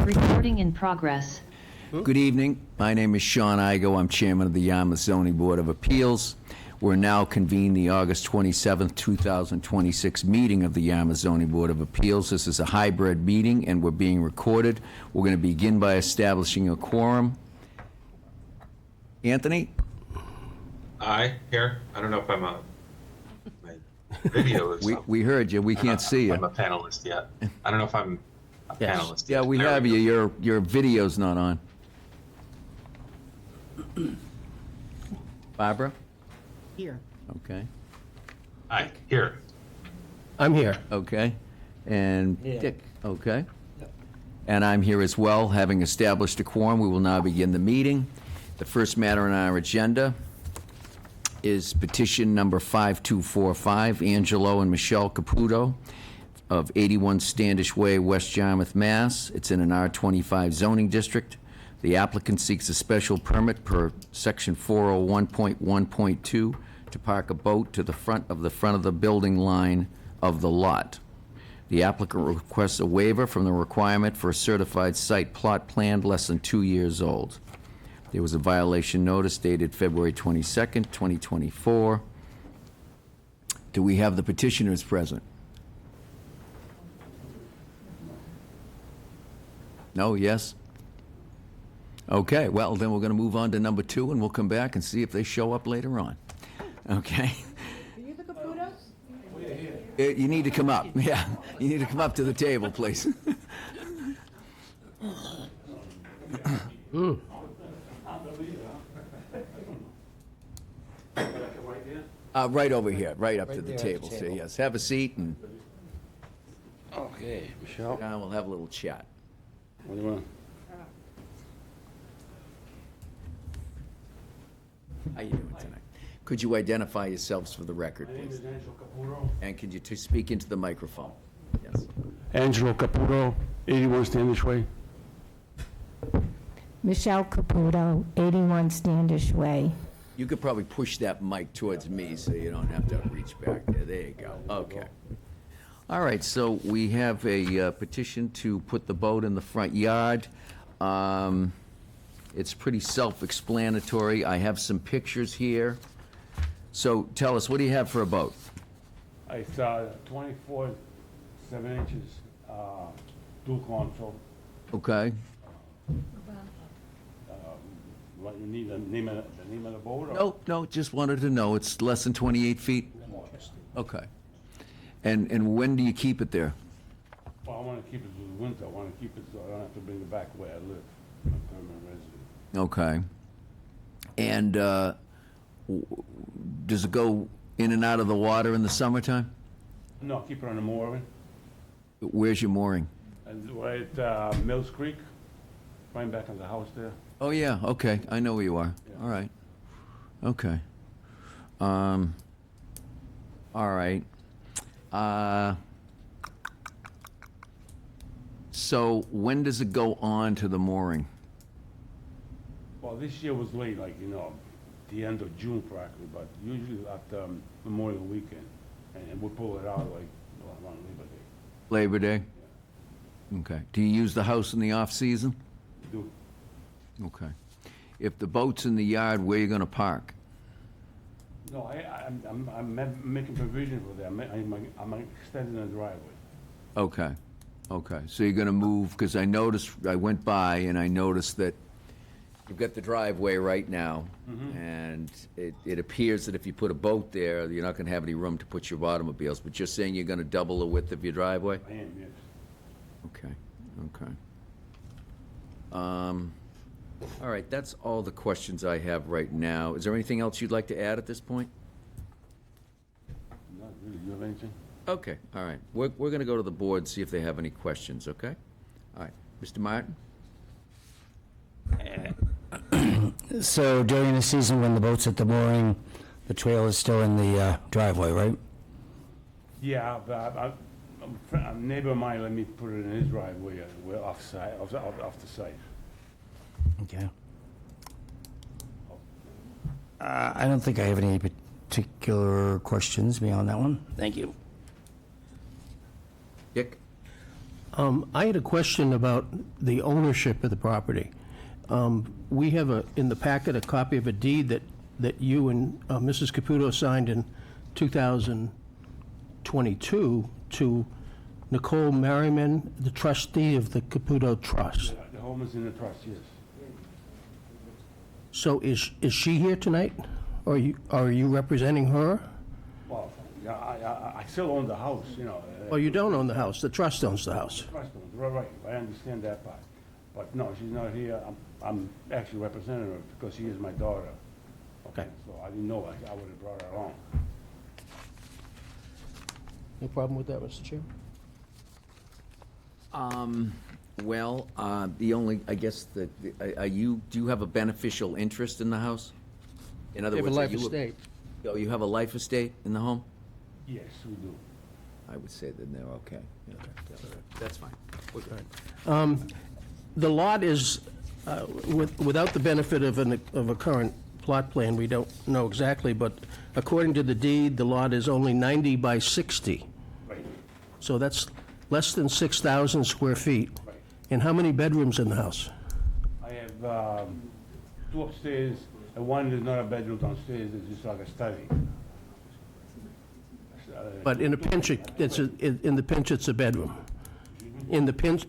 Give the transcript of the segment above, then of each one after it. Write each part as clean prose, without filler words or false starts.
Recording in progress. Good evening. My name is Sean Igo. I'm chairman of the Yarmouth Zoning Board of Appeals. We're now convening the August 27th, 2026 meeting of the Yarmouth Zoning Board of Appeals. This is a hybrid meeting, and we're being recorded. We're going to begin by establishing a quorum. Anthony? Aye, here. I don't know if I'm on. My video is up. We heard you. We can't see you. I'm a panelist yet. I don't know if I'm a panelist Yeah, yet. we There have go. you. Your video's not on. Barbara? Here. Okay. Aye, here. I'm here. Okay. And Yeah. Dick? Okay. And I'm here as well. Having established a quorum, we will now begin the meeting. The first matter on our agenda is petition number 5245, Angelo and Michelle Caputo of 81 Standish Way, West Yarmouth, Mass. It's in an R25 zoning district. The applicant seeks a special permit per section 401.1.2 to park a boat to the front of the building line of the lot. The applicant requests a waiver from the requirement for a certified site plot plan less than 2 years old. There was a violation notice dated February 22nd, 2024. Do we have the petitioners present? No, yes? Okay, well, then we're going to move on to number 2, and we'll come back and see if they show up later on. Okay? Are you the Caputos? You need to come up, yeah. You need to come up to the table, please. Right over here, right up to the there at the table. So, table. yes, have a seat, and Okay, Michelle. we'll have a little chat. What do you want? How you doing tonight? Could you identify yourselves for the record, My name please? is Angelo Caputo. And could you speak into the microphone? Yes. Angelo Caputo, 81 Standish Way. Michelle Caputo, 81 Standish Way. You could probably push that mic towards me so you don't have to reach back there. There you go. Okay. All right, so we have a petition to put the boat in the front yard. It's pretty self-explanatory. I have some pictures here. So tell us, what do you have for a boat? It's 24, 7 inches, dual console. Okay. What, you need the name of the boat? or- No, just wanted to know. It's less than 28 feet? Okay. And when do you keep it there? Well, I want to keep it through the winter. I want to keep it so I don't have to bring it back where I live. I'm a permanent resident. Okay. And does it go in and out of the water in the summertime? No, keep it on the mooring. Where's your mooring? And right at Mills Creek, right back in the house there. Oh, yeah, okay, I know where you are. Yeah. All right. Okay. All right. So when does it go on to the mooring? Well, this year was late, like, the end of June practically, but usually after Memorial Weekend. And we'll pull it out like around Labor Day. Labor Day? Okay. Do you use the house in the off-season? We do. Okay. If the boat's in the yard, where are you gonna park? No, I'm making provision for that. I'm extending the driveway. Okay, okay. So you're gonna move, because I noticed, I went by and I noticed that you've got the driveway right now, and it appears that if you put a boat there, you're not gonna have any room to put your automobiles, but you're saying you're gonna double the width of your driveway? I am, yes. Okay, okay. All right, that's all the questions I have right now. Is there anything else you'd like to add at this point? Not really. You have anything? Okay, all right. We're gonna go to the board, see if they have any questions, okay? All right, Mr. Martin? So during the season when the boat's at the mooring, the trailer is still in the driveway, right? Yeah, but a neighbor of mine let me put it in his driveway. We're off the site. Okay. I don't think I have any particular questions beyond that one. Thank you. Dick? I had a question about the ownership of the property. We have in the packet, a copy of a deed that you and Mrs. Caputo signed in 2022 to Nicole Merriman, the trustee of the Caputo Trust. The home is in the trust, yes. So is she here tonight? Or are you representing her? Well, yeah, I still own the house, you know. Or you don't own the house, the trust owns the house? Trust owns, right, I understand that part. But no, she's not here. I'm actually representing her because she is my daughter. Okay. So I didn't know, I would have brought her along. No problem with that, Mr. Chairman? Well, the only, I guess, do you have a beneficial interest in the house? In other We have a words, life estate. Oh, you have a life estate in the home? Yes, we do. I would say that they're okay. Yeah, that's fine. We're good. The lot is, without the benefit of a current plot plan, we don't know exactly, but according to the deed, the lot is only 90 by 60. Right, So that's less than 6,000 square feet. right. And how many bedrooms in the house? I have 2 upstairs, and one is not a bedroom downstairs, it's just like a study. But in a pinch, in the pinch, it's a bedroom. In a pinch,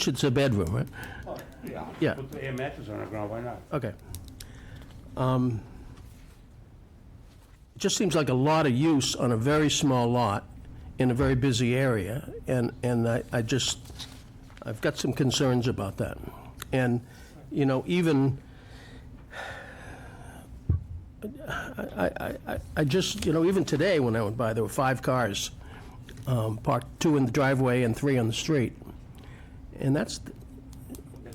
it's a bedroom, right? Yeah. Yeah. Put the air mattress on the ground, why not? Okay. It just seems like a lot of use on a very small lot in a very busy area, and I've got some concerns about that. And, you know, even, I just, you know, even today when I went by, there were 5 cars parked, 2 in the driveway and 3 on the street. And that's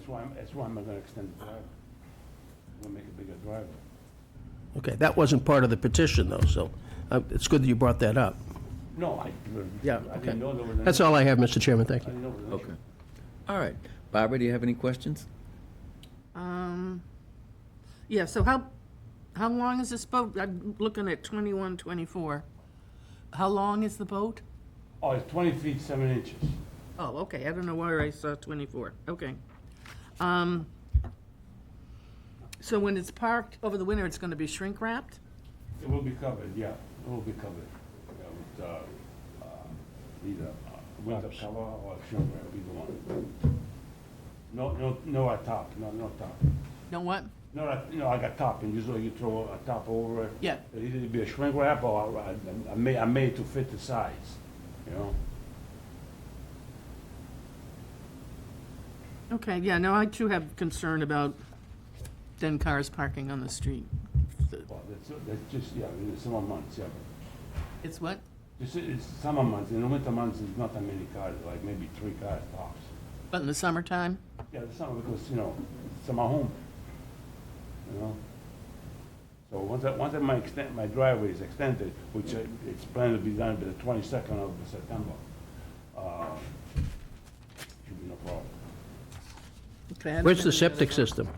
why I'm gonna extend the driveway. I'm gonna make a bigger driveway. okay, that wasn't part of the petition, though, so it's good that you brought that up. No, I Okay. didn't know there was an. That's all I have, Mr. Chairman, thank I you. didn't know there was an Okay. All right. Barbara, do you have any questions? Yeah, so how long is this boat? I'm looking at 21, 24. How long is the boat? Oh, it's 20 feet, 7 inches. Oh, okay, I don't know where I saw 24, okay. So when it's parked over the winter, it's gonna be shrink wrapped? It will be covered, yeah, it will be covered. With either winter cover or shrink wrap, either one. No top, no top. Know what? No, I got top, and usually you throw a top over it. Yeah. It'll either be a shrink wrap or I made to fit the size, you know? Okay, yeah, no, I too have concern about then cars parking on the street. Well, that's just, yeah, in the summer months, yeah. It's what? It's summer months, in the winter months, there's not that many cars, like maybe 3 cars tops. But in the summertime? Yeah, the summer, because, you know, it's my home, you know? So once my driveway is extended, which it's planned to be done by the 22nd of September, should be no problem. Okay, I don't Where's have the any septic other- system?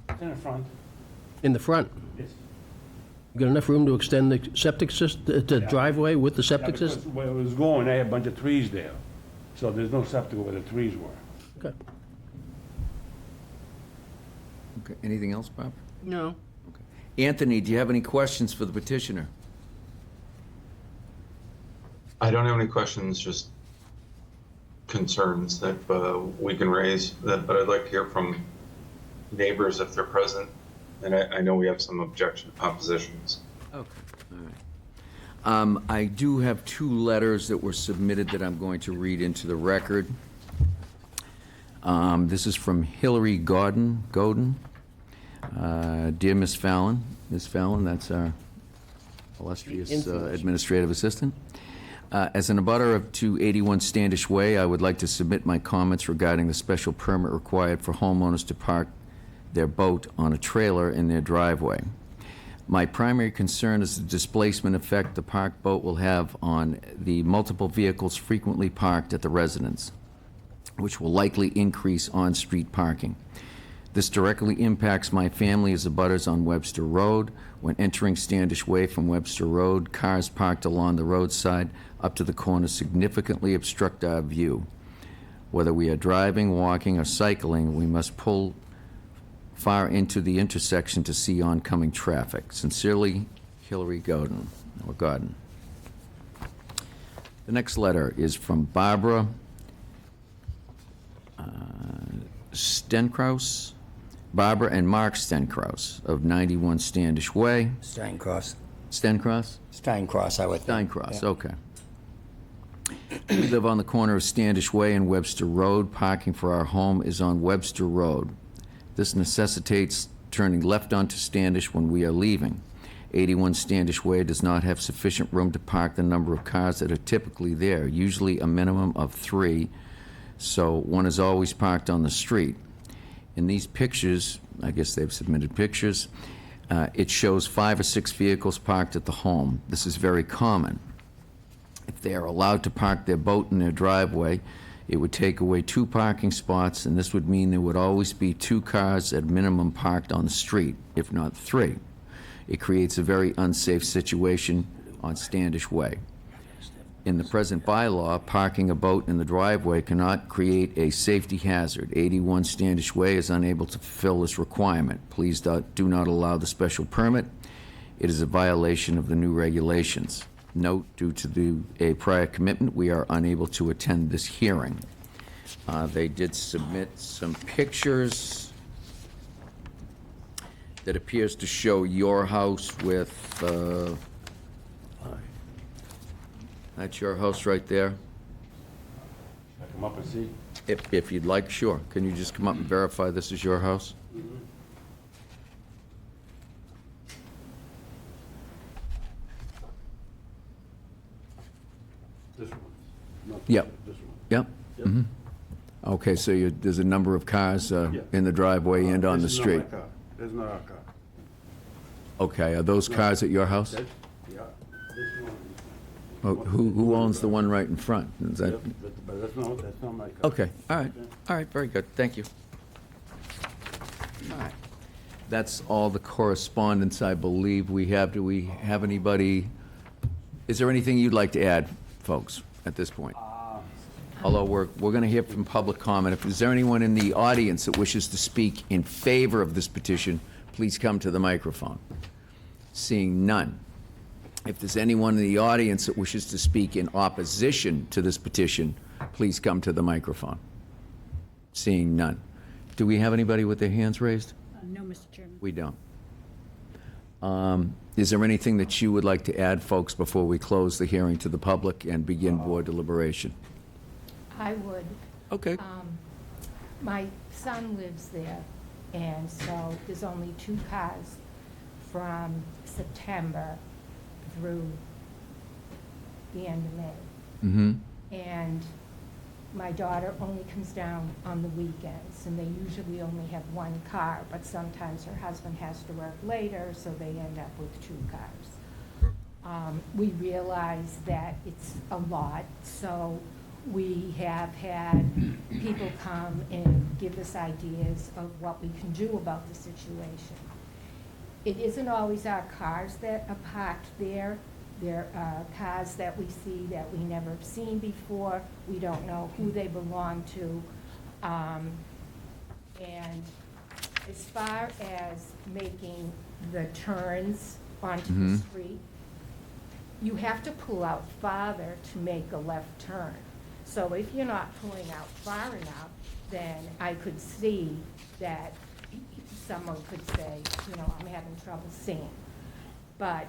It's in the front, In the front? yes. You got enough room to extend the septic system, the driveway with the Yeah, septic because system? where it was going, they had a bunch of trees there, so there's no septic where the trees were. Okay. Okay. Anything else, Barbara? No. Anthony, do you have any questions for the petitioner? I don't have any questions, just concerns that we can raise, but I'd like to hear from neighbors if they're present. And I know we have some oppositions. Okay, all right. I do have 2 letters that were submitted that I'm going to read into the record. This is from Hillary Godin. Dear Ms. Fallon, that's our illustrious administrative assistant. As an abutter of 281 Standish Way, I would like to submit my comments regarding the special permit required for homeowners to park their boat on a trailer in their driveway. My primary concern is the displacement effect the parked boat will have on the multiple vehicles frequently parked at the residence, which will likely increase on-street parking. This directly impacts my family as abutters on Webster Road. When entering Standish Way from Webster Road, cars parked along the roadside up to the corner significantly obstruct our view. Whether we are driving, walking, or cycling, we must pull far into the intersection to see oncoming traffic. Sincerely, Hillary Godin, or Godin. The next letter is from Barbara Stenkraus, Barbara and Mark Stenkraus of 91 Standish Way. Steincross. Stencross? Steincross, I would think. Steincross, Yeah. okay. We live on the corner of Standish Way and Webster Road. Parking for our home is on Webster Road. This necessitates turning left onto Standish when we are leaving. 81 Standish Way does not have sufficient room to park the number of cars that are typically there, usually a minimum of 3, so one is always parked on the street. In these pictures, I guess they've submitted pictures, it shows 5 or 6 vehicles parked at the home. This is very common. If they are allowed to park their boat in their driveway, it would take away 2 parking spots, and this would mean there would always be 2 cars at minimum parked on the street, if not 3. It creates a very unsafe situation on Standish Way. In the present bylaw, parking a boat in the driveway cannot create a safety hazard. 81 Standish Way is unable to fulfill this requirement. Please do not allow the special permit. It is a violation of the new regulations. Note, due to a prior commitment, we are unable to attend this hearing. They did submit some pictures that appears to show your house with, that's your house right there. I come up and see. If you'd like, sure. Can you just come up and verify this is your house? This one. Not Yep. This one. Yep. Yep. Mhm. Okay, so there's a number of cars Yeah. in the driveway and on the This is not my street. car. This is not our car. Okay, are those cars at your house? That's, yeah, this one. Oh, who owns the one right in front? Is that? Yep, but that's not my car. Okay, all right, very good, thank you. All right. That's all the correspondence I believe we have. Do we have anybody, is there anything you'd like to add, folks, at this point? Although we're going to hear from public comment. Is there anyone in the audience that wishes to speak in favor of this petition, please come to the microphone. Seeing none. If there's anyone in the audience that wishes to speak in opposition to this petition, please come to the microphone. Seeing none. Do we have anybody with their hands raised? No, Mr. Chairman. We don't. Is there anything that you would like to add, folks, before we close the hearing to the public and begin board deliberation? I would. Okay. My son lives there, and so there's only 2 cars from September through the end of May. Mm-hmm. And my daughter only comes down on the weekends, and they usually only have 1 car, but sometimes her husband has to work later, so they end up with 2 cars. We realize that it's a lot, so we have had people come and give us ideas of what we can do about the situation. It isn't always our cars that are parked there. There are cars that we see that we never have seen before. We don't know who they belong to. And as far as making the turns onto the street, you have to pull out farther to make a left turn. So if you're not pulling out far enough, then I could see that someone could say, I'm having trouble seeing. But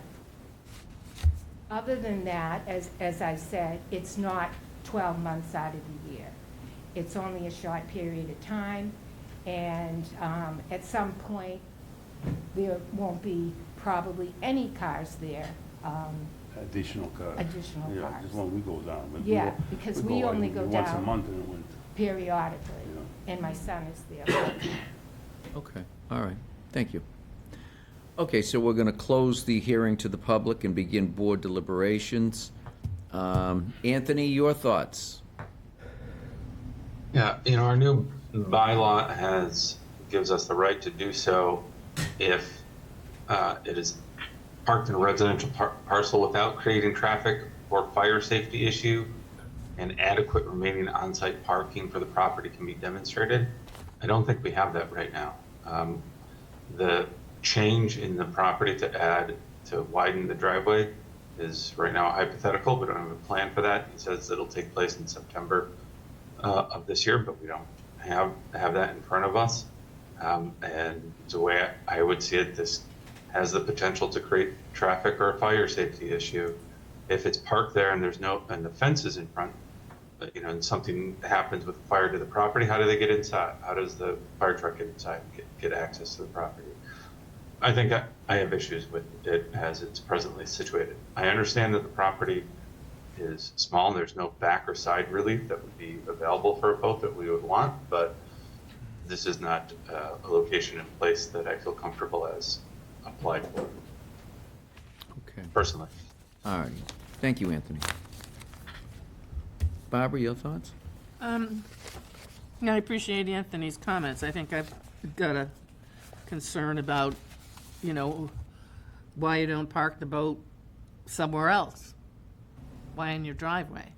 other than that, as I said, it's not 12 months out of the year. It's only a short period of time, and at some point, there won't be probably any cars there. Additional cars. Additional Yeah, cars. just when we go down. But Yeah, go- because we only go Once a down month in the winter. periodically, Yeah. and my son is there. Okay, all right, thank you. Okay, so we're going to close the hearing to the public and begin board deliberations. Anthony, your thoughts? Yeah, our new bylaw has gives us the right to do so if it is parked in a residential parcel without creating traffic or fire safety issue, and adequate remaining on-site parking for the property can be demonstrated. I don't think we have that right now. The change in the property to widen the driveway is right now hypothetical. We don't have a plan for that. He says it'll take place in September of this year, but we don't have that in front of us. And the way I would see it, this has the potential to create traffic or a fire safety issue. If it's parked there and and the fence is in front, and something happens with fire to the property, how do they get inside? How does the fire truck get inside and get access to the property? I think I have issues with it as it's presently situated. I understand that the property is small and there's no back or side relief that would be available for a boat that we would want, but this is not a location in place that I feel comfortable as applied for, Okay. personally. All right. Thank you, Anthony. Barbara, your thoughts? Yeah, I appreciate Anthony's comments. I think I've got a concern about, why you don't park the boat somewhere else. Why in your driveway,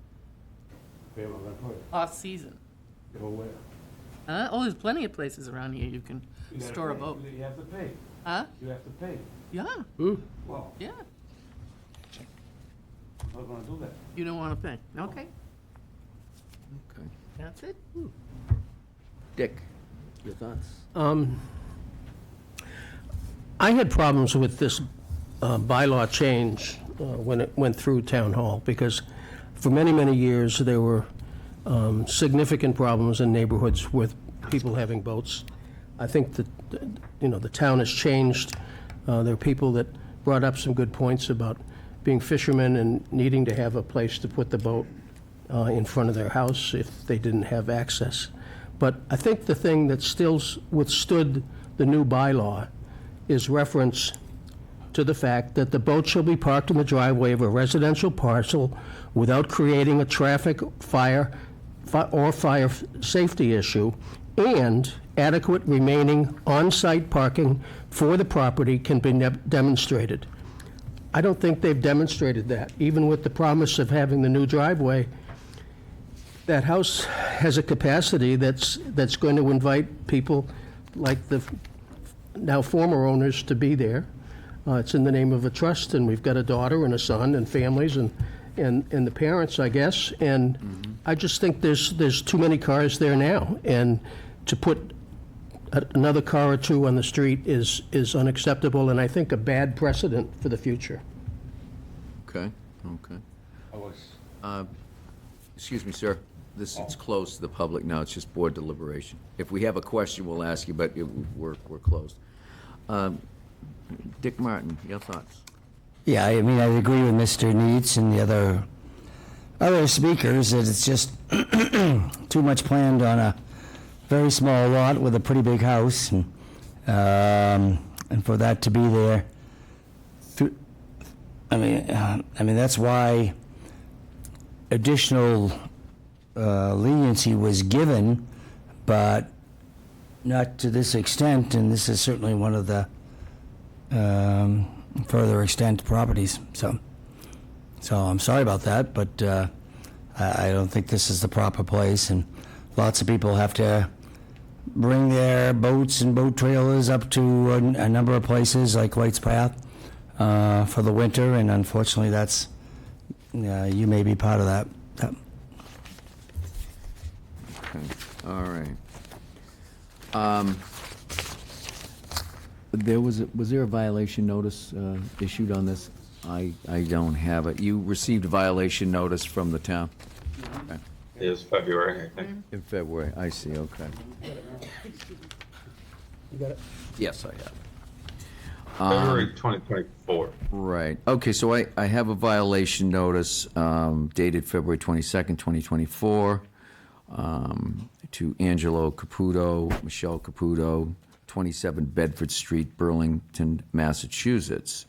Where am I gonna put it? off-season? Go where? Oh, there's plenty of places around here you can You gotta store a pay. boat. You have to pay. Huh? You have to pay. Yeah, Well, yeah. I'm not gonna do that. You don't want to pay. Okay, Okay. that's it. Dick, your thoughts? I had problems with this bylaw change when it went through Town Hall, because for many, many years, there were significant problems in neighborhoods with people having boats. I think that, the town has changed. There are people that brought up some good points about being fishermen and needing to have a place to put the boat in front of their house if they didn't have access. But I think the thing that still withstood the new bylaw is reference to the fact that the boat shall be parked in the driveway of a residential parcel without creating a traffic, fire safety issue, and adequate remaining on-site parking for the property can be demonstrated. I don't think they've demonstrated that, even with the promise of having the new driveway. That house has a capacity that's going to invite people like the now former owners to be there. It's in the name of a trust, and we've got a daughter and a son and families and the parents, I guess. And I just think there's too many cars there now, and to put another car or two on the street is unacceptable, and I think a bad precedent for the future. Okay, okay. I was, Excuse me, sir. It's closed to the public now. It's just board deliberation. If we have a question, we'll ask you, but we're closed. Dick Martin, your thoughts? Yeah, I mean, I agree with Mr. Neitz and the other speakers that it's just too much planned on a very small lot with a pretty big house, and for that to be there. I mean that's why additional leniency was given, but not to this extent, and this is certainly one of the further extent properties. So I'm sorry about that, but I don't think this is the proper place, and lots of people have to bring their boats and boat trailers up to a number of places like White's Path for the winter, and unfortunately that's, you may be part of that. Yep. Okay, all right. Was there a violation notice issued on this? I don't have it. You received a violation notice from the town? Okay. It was February, I think. In February, I see, okay. You got it? Yes, I have. February 2024. Right. Okay, so I have a violation notice dated February 22nd, 2024, to Angelo Caputo, Michelle Caputo, 27 Bedford Street, Burlington, Massachusetts.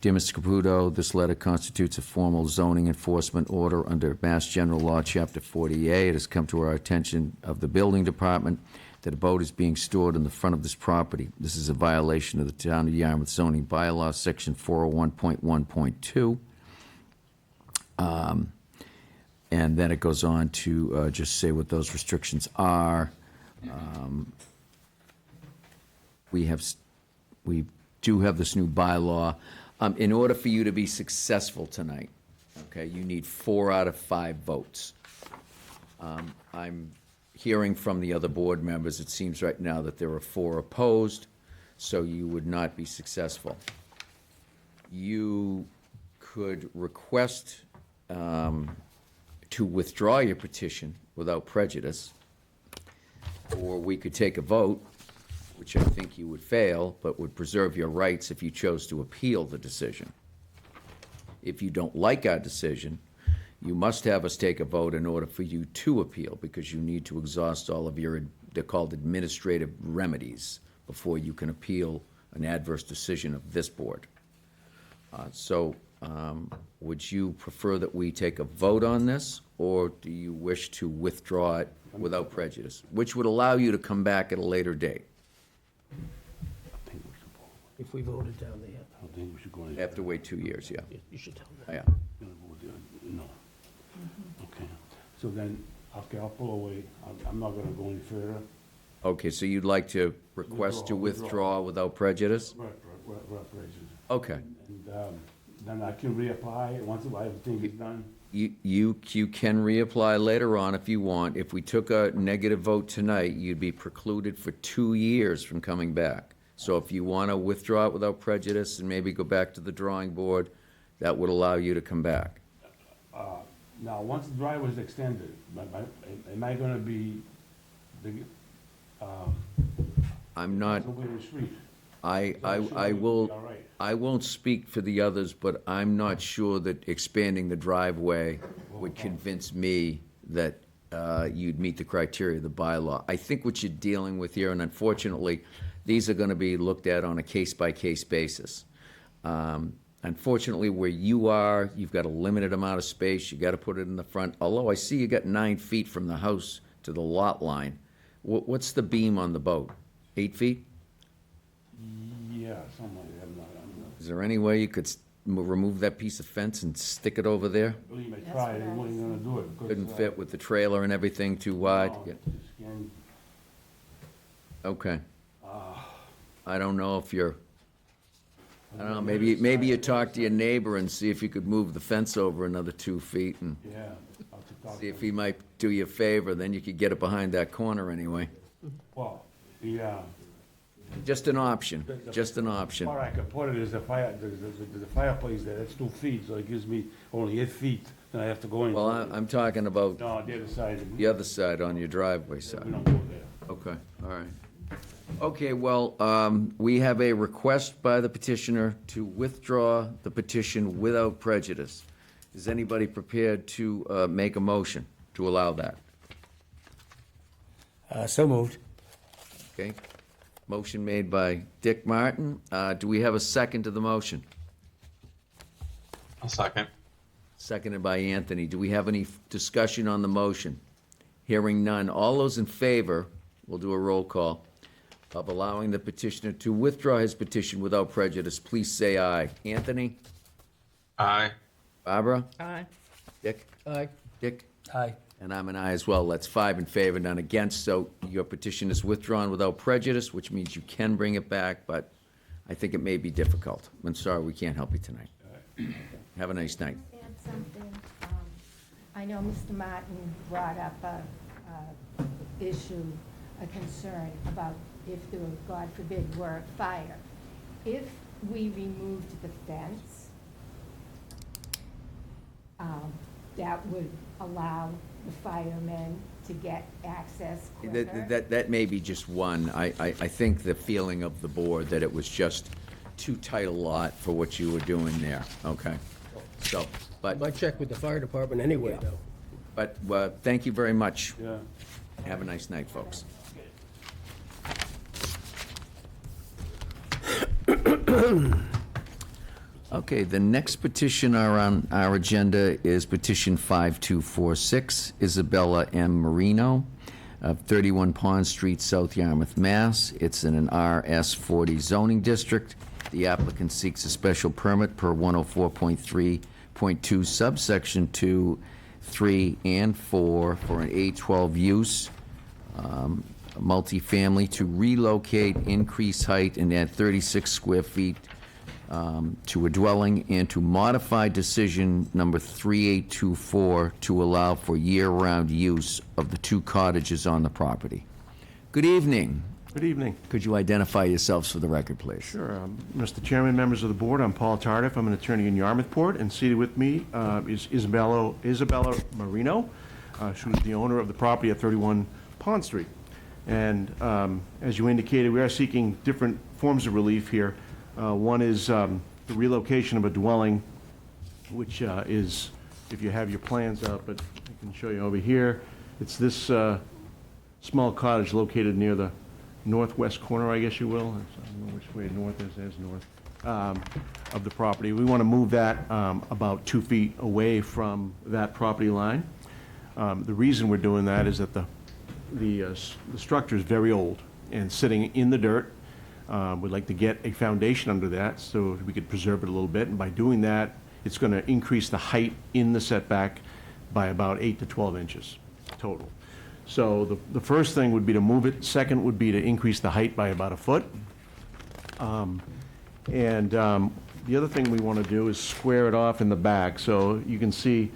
Dear Mr. Caputo, this letter constitutes a formal zoning enforcement order under Mass General Law, Chapter 48. It has come to our attention of the Building Department that a boat is being stored in the front of this property. This is a violation of the Town of Yarmouth zoning bylaw, Section 401.1.2. And then it goes on to just say what those restrictions are. We do have this new bylaw. In order for you to be successful tonight, okay, you need 4 out of 5 votes. I'm hearing from the other board members, it seems right now that there are 4 opposed, so you would not be successful. You could request to withdraw your petition without prejudice, or we could take a vote, which I think you would fail, but would preserve your rights if you chose to appeal the decision. If you don't like our decision, you must have us take a vote in order for you to appeal, because you need to exhaust all of your, they're called administrative remedies, before you can appeal an adverse decision of this board. Would you prefer that we take a vote on this, or do you wish to withdraw it without prejudice, which would allow you to come back at a later date? I think we should vote. If we voted down there, I don't think we should go any. You have to wait 2 years, yeah. you should tell them. Yeah. Gonna vote there. No. Okay, so then, okay, I'll pull away. I'm not gonna go any further. Okay, so you'd like to request to withdraw without prejudice? Right, prejudice. Okay. And then I can reapply once everything is done. You can reapply later on if you want. If we took a negative vote tonight, you'd be precluded for 2 years from coming back. So if you want to withdraw it without prejudice and maybe go back to the drawing board, that would allow you to come back. Now, once the driveway is extended, am I gonna be, I'm not, nobody in the street? I will, All right. I won't speak for the others, but I'm not sure that expanding the driveway would convince me that you'd meet the criteria of the bylaw. I think what you're dealing with here, and unfortunately, these are gonna be looked at on a case-by-case basis. Unfortunately, where you are, you've got a limited amount of space, you gotta put it in the front, although I see you got 9 feet from the house to the lot line. What's the beam on the boat? 8 feet? Yeah, something like that. I'm not. Is there any way you could remove that piece of fence and stick it over there? Believe me, I That's tried, what I I wasn't gonna do it. because, Couldn't fit with the trailer and everything too wide? no, Yeah. just can't- Okay. I don't know if you're, I don't know, maybe you talk to your neighbor and see if you could move the fence over another 2 feet and Yeah. I'll have to talk see to if he might do you a favor, then you could get it behind that corner anyway. Well, yeah. Just an option, just an option. Or I could put it as a fire, there's a fireplace there, that's 2 feet, so it gives me only 8 feet, then I have to go in. Well, I'm talking about No, the other side. the other side, on your driveway We side. don't go there. Okay, all right. Okay, well, we have a request by the petitioner to withdraw the petition without prejudice. Is anybody prepared to make a motion to allow that? So moved. Okay, motion made by Dick Martin. Do we have a second to the motion? I'll second. Seconded by Anthony. Do we have any discussion on the motion? Hearing none. All those in favor, we'll do a roll call, of allowing the petitioner to withdraw his petition without prejudice, please say aye. Anthony? Aye. Barbara? Aye. Dick? Aye. Dick? Aye. And I'm an aye as well. That's 5 in favor, none against. So your petition is withdrawn without prejudice, which means you can bring it back, but I think it may be difficult. I'm sorry, we can't help you tonight. Have a nice night. Add something. I know Mr. Martin brought up a issue, a concern about if there were, God forbid, were a fire. If we removed the fence, that would allow the firemen to get access quicker. That may be just one. I think the feeling of the board that it was just too tight a lot for what you were doing there, okay? So, I might check with the fire department anyway, though. but thank you very much. Yeah. Have a nice night, folks. Okay, the next petition on our agenda is petition 5246, Isabella M. Marino, of 31 Pond Street, South Yarmouth, Mass. It's in an RS40 zoning district. The applicant seeks a special permit per 104.3.2 subsection 2, 3, and 4 for an A12 use, multifamily, to relocate, increase height, and add 36 square feet to a dwelling, and to modify decision number 3824 to allow for year-round use of the 2 cottages on the property. Good evening. Good evening. Could you identify yourselves for the record, please? Sure. Mr. Chairman, members of the board, I'm Paul Tardif. I'm an attorney in Yarmouthport, and seated with me is Isabella Marino. She is the owner of the property at 31 Pond Street. And as you indicated, we are seeking different forms of relief here. One is the relocation of a dwelling, which is, if you have your plans up, but I can show you over here. It's this small cottage located near the northwest corner, I guess you will. I don't know which way north is. There's north of the property. We want to move that about 2 feet away from that property line. The reason we're doing that is that the structure is very old and sitting in the dirt. We'd like to get a foundation under that so we could preserve it a little bit. And by doing that, it's going to increase the height in the setback by about 8 to 12 inches total. So the first thing would be to move it. Second would be to increase the height by about 1 foot. The other thing we want to do is square it off in the back. So you can see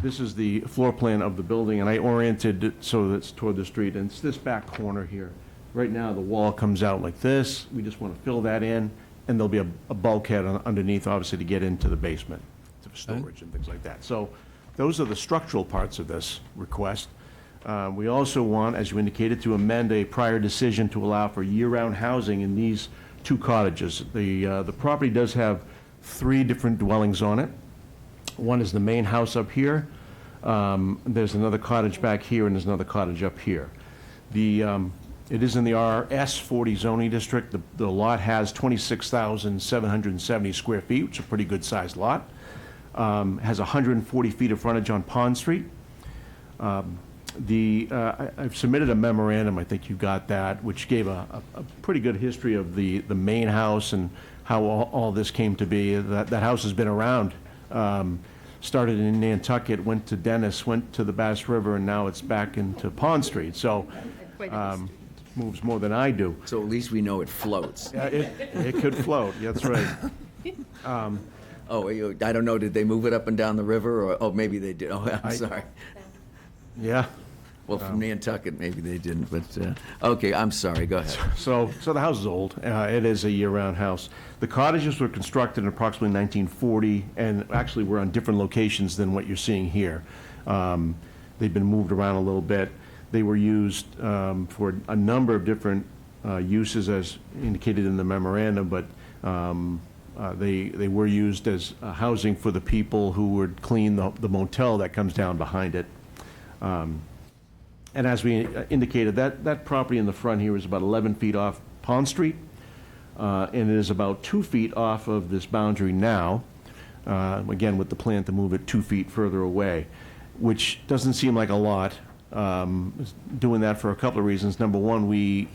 this is the floor plan of the building, and I oriented it so that it's toward the street. And it's this back corner here. Right now, the wall comes out like this. We just want to fill that in, and there'll be a bulkhead underneath, obviously, to get into the basement, to storage and things like that. So those are the structural parts of this request. We also want, as you indicated, to amend a prior decision to allow for year-round housing in these 2 cottages. The property does have 3 different dwellings on it. One is the main house up here. There's another cottage back here, and there's another cottage up here. It is in the RS40 zoning district. The lot has 26,770 square feet, which is a pretty good-sized lot. Has 140 feet of frontage on Pond Street. I've submitted a memorandum, I think you got that, which gave a pretty good history of the main house and how all this came to be. That house has been around. Started in Nantucket, went to Dennis, went to the Bass River, and now it's back into Pond Street. So moves more than I do. So at least we know it floats. Yeah, it could float, that's right. Oh, I don't know, did they move it up and down the river, or, oh, maybe they did. Oh, I'm sorry. Yeah. Well, from Nantucket, maybe they didn't, but, okay, I'm sorry, go ahead. So the house is old. It is a year-round house. The cottages were constructed in approximately 1940, and actually were on different locations than what you're seeing here. They've been moved around a little bit. They were used for a number of different uses, as indicated in the memorandum, but they were used as housing for the people who would clean the motel that comes down behind it. And as we indicated, that property in the front here is about 11 feet off Pond Street, and it is about 2 feet off of this boundary now, again, with the plan to move it 2 feet further away, which doesn't seem like a lot. Doing that for a couple of reasons. Number one, we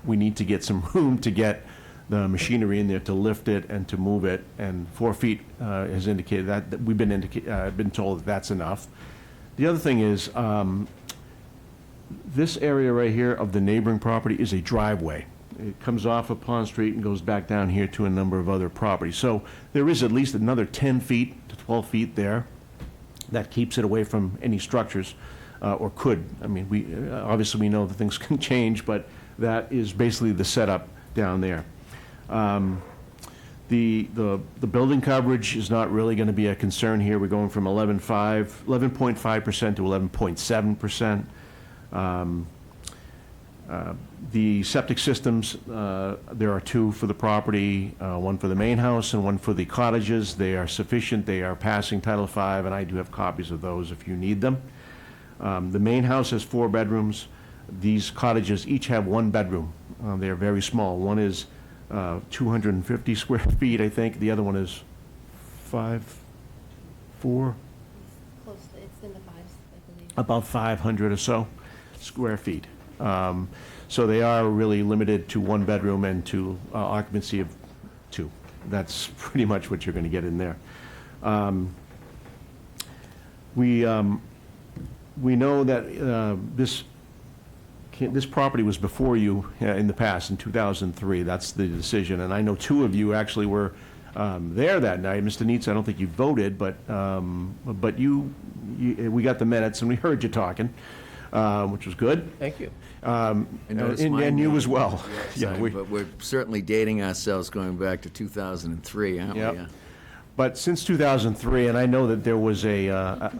need to get some room to get the machinery in there to lift it and to move it, and 4 feet has indicated that we've been told that that's enough. The other thing is, this area right here of the neighboring property is a driveway. It comes off of Pond Street and goes back down here to a number of other properties. So there is at least another 10 feet to 12 feet there that keeps it away from any structures, or could. I mean, obviously we know that things can change, but that is basically the setup down there. The building coverage is not really going to be a concern here. We're going from 11.5% to 11.7%. The septic systems, there are 2 for the property, one for the main house and one for the cottages. They are sufficient. They are passing Title V, and I do have copies of those if you need them. The main house has 4 bedrooms. These cottages each have 1 bedroom. They are very small. One is 250 square feet, I think. The other one is 4? Close, it's in the 5s, I believe. About 500 or so. square feet. So they are really limited to one bedroom and to occupancy of 2. That's pretty much what you're going to get in there. We know that this property was before you in the past, in 2003. That's the decision. And I know 2 of you actually were there that night. Mr. Neitz, I don't think you voted, but we got the minutes and we heard you talking, which was good. Thank you. I noticed mine And you now. as well. Yeah, But we're certainly dating ourselves going back to 2003, aren't we? Yep. Yeah. But since 2003, and I know that there was a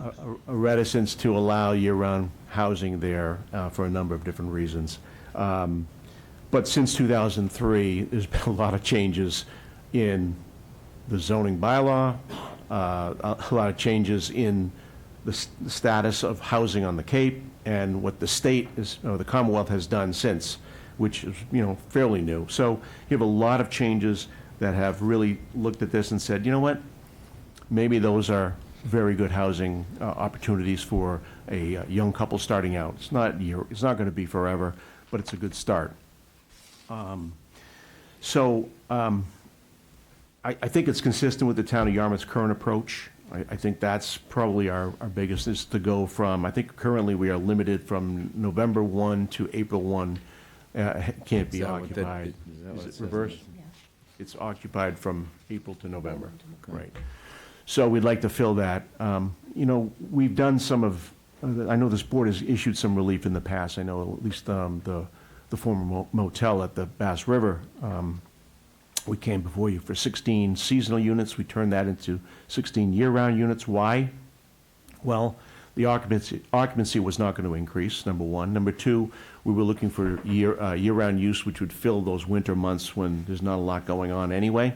reticence to allow year-round housing there for a number of different reasons. But since 2003, there's been a lot of changes in the zoning bylaw, a lot of changes in the status of housing on the Cape, and what the state or the Commonwealth has done since, which is, fairly new. So you have a lot of changes that have really looked at this and said, you know what, maybe those are very good housing opportunities for a young couple starting out. It's not going to be forever, but it's a good start. I think it's consistent with the town of Yarmouth's current approach. I think that's probably our biggest, is to go from, I think currently we are limited from November 1 to April 1. Can't be Is that what that- occupied. is that what Is it it says? reversed? It's occupied from April to November. Right. So we'd like to fill that. We've done some of, I know this board has issued some relief in the past. I know at least the former motel at the Bass River, we came before you for 16 seasonal units. We turned that into 16 year-round units. Why? Well, the occupancy was not going to increase, number one. Number two, we were looking for year-round use, which would fill those winter months when there's not a lot going on anyway.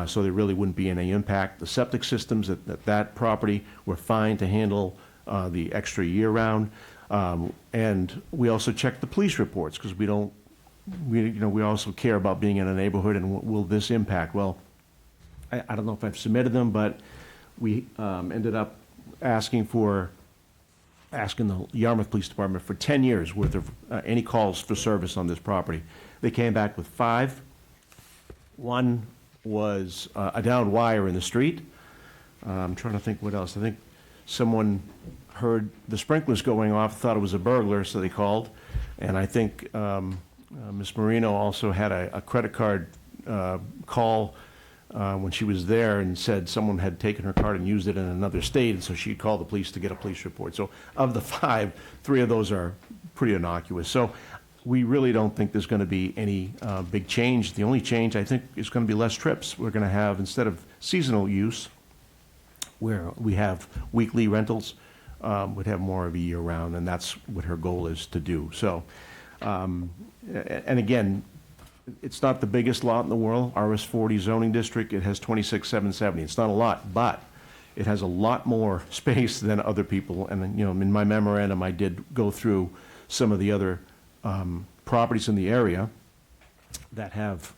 So there really wouldn't be any impact. The septic systems at that property were fine to handle the extra year-round. And we also checked the police reports, because we also care about being in a neighborhood, and will this impact? Well, I don't know if I've submitted them, but we ended up asking the Yarmouth Police Department for 10 years worth of any calls for service on this property. They came back with 5. One was a downed wire in the street. I'm trying to think what else. I think someone heard the sprinklers going off, thought it was a burglar, so they called. And I think Ms. Marino also had a credit card call when she was there, and said someone had taken her card and used it in another state, and so she called the police to get a police report. So of the 5, 3 of those are pretty innocuous. So we really don't think there's going to be any big change. The only change, I think, is going to be less trips. We're going to have, instead of seasonal use, where we have weekly rentals, we'd have more of a year-round, and that's what her goal is to do. So, and again, it's not the biggest lot in the world, RS40 zoning district. It has 26,770. It's not a lot, but it has a lot more space than other people. And, in my memorandum, I did go through some of the other properties in the area that have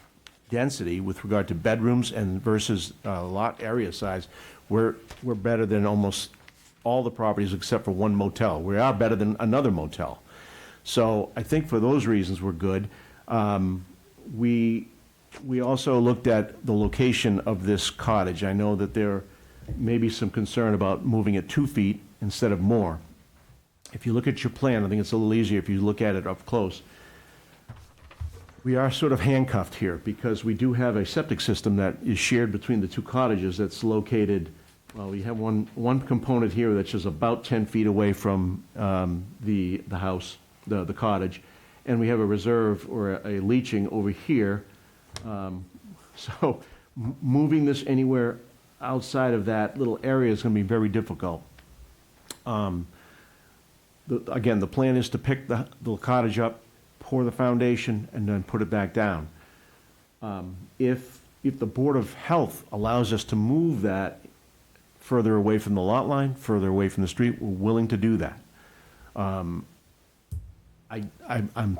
density with regard to bedrooms and versus lot area size. We're better than almost all the properties except for one motel. We are better than another motel. So I think for those reasons, we're good. We also looked at the location of this cottage. I know that there may be some concern about moving it 2 feet instead of more. If you look at your plan, I think it's a little easier if you look at it up close. We are sort of handcuffed here, because we do have a septic system that is shared between the 2 cottages that's located, well, we have one component here that's just about 10 feet away from the house, the cottage, and we have a reserve or a leaching over here. So moving this anywhere outside of that little area is going to be very difficult. Again, the plan is to pick the cottage up, pour the foundation, and then put it back down. If the Board of Health allows us to move that further away from the lot line, further away from the street, we're willing to do that. I'm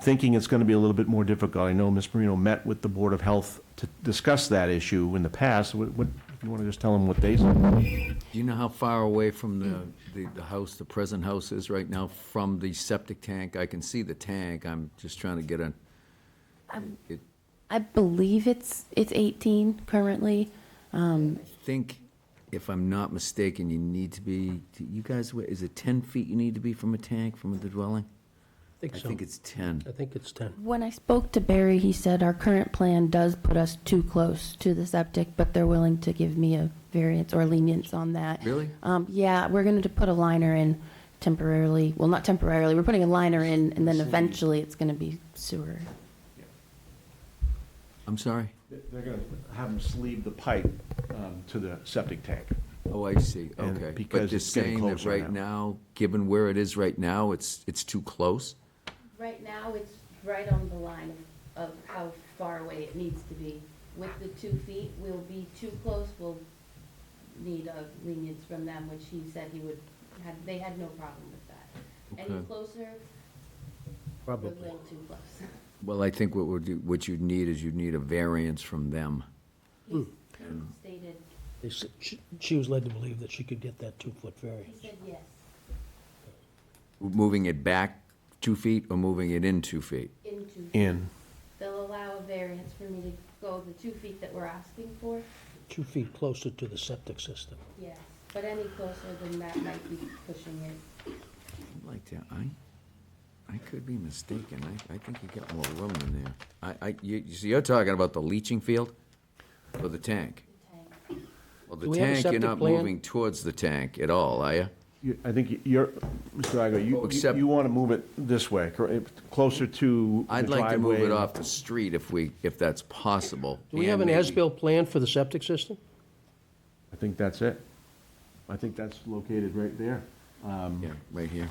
thinking it's going to be a little bit more difficult. I know Ms. Marino met with the Board of Health to discuss that issue in the past. If You want to just tell them what they said? Do you know how far away from the house, the present house is right now from the septic tank? I can see the tank, I'm just trying to get a, it- I believe it's 18 currently. I think, if I'm not mistaken, you need to be, you guys, is it 10 feet you need to be from a tank, from the dwelling? I think I so. think it's 10. I think it's 10. When I spoke to Barry, he said our current plan does put us too close to the septic, but they're willing to give me a variance or lenience on that. Really? Yeah, we're going to put a liner in temporarily. Well, not temporarily. We're putting a liner in, and then eventually it's going to be sewer. I'm sorry? They're going to have them sleeve the pipe to the septic tank. Oh, I see, And okay. because But they're it's getting saying that closer right now, given where it is right now, it's too close? Right now, it's right on the line of how far away it needs to be. With the 2 feet, we'll be too close, we'll need a lenience from them, which he said they had no problem with that. Any Okay. closer, we're a Probably. little too close. Well, I think what you'd need is you'd need a variance from them. He stated, They said she was led to believe that she could get that 2-foot he variance. said yes, Moving it back 2 feet or moving it in 2 feet? in 2 feet. In. They'll allow a variance for me to go the 2 feet that we're asking for, 2 feet closer to the septic system. yes. But any closer than that might be pushing it. I'd like to, I could be mistaken. I think you got more room in there. So you're talking about the leaching field or the tank? Tank. Well, Do the we have a tank, you're septic not plan? moving towards the tank at all, are you? I think you're, Mr. Igo, Oh, except- you want to move it this way, closer to the I'd like to move it driveway. off the street if that's possible. Do we have And an maybe- as-built plan for the septic system? I think that's it. I think that's located right there. Yeah, right here.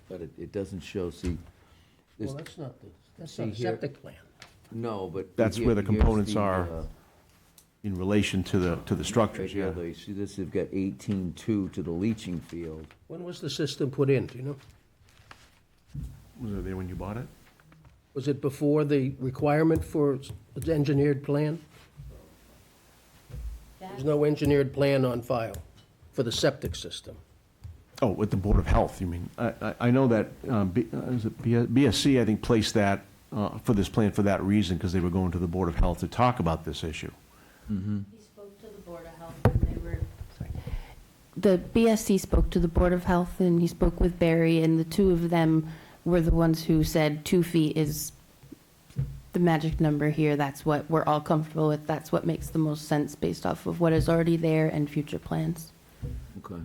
But it doesn't show, see, Well, there's, that's See not a here? septic plan. no, but. That's here- where the here's components the, are. In relation to the Right structures, here, yeah. though, you see this, they've got 18.2 to the leaching field. When was the system put in, do you know? Was it there when you bought it? Was it before the requirement for the engineered plan? There's no engineered plan on file for the septic system. Oh, with the Board of Health, you mean? I know that, is it BSC, I think, placed that for this plan for that reason, because they were going to the Board of Health to talk about this issue. He spoke to the Board of Health and they were. The BSC spoke to the Board of Health and he spoke with Barry, and the two of them were the ones who said 2 feet is the magic number here. That's what we're all comfortable with. That's what makes the most sense based off of what is already there and future plans. Okay.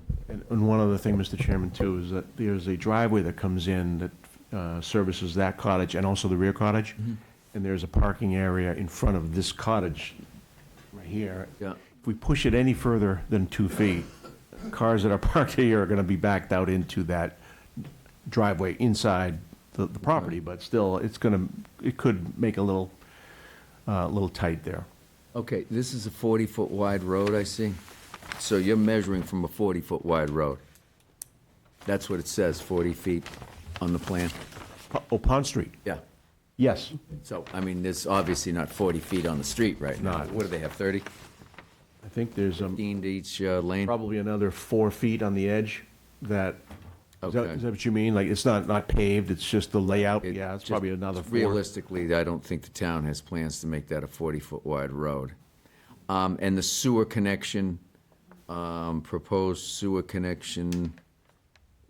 And one other thing, Mr. Chairman, too, is that there's a driveway that comes in that services that cottage and also the rear cottage. And there's a parking area in front of this cottage right here. Yeah. If we push it any further than 2 feet, cars that are parked here are going to be backed out into that driveway inside the property, but still, it could make a little tight there. Okay, this is a 40-foot wide road, I see. So you're measuring from a 40-foot wide road. That's what it says, 40 feet on the plan? Oh, Pond Street? Yeah. Yes. So, I mean, there's obviously not 40 feet on the street right now. Not. What do they have, 30? I think there's 15 to each lane? probably another 4 feet on the edge that, is Okay. that what you mean? Like, it's not paved, it's just the layout? It Yeah, it's just- probably another 4. Realistically, I don't think the town has plans to make that a 40-foot wide road. And the sewer connection, proposed sewer connection,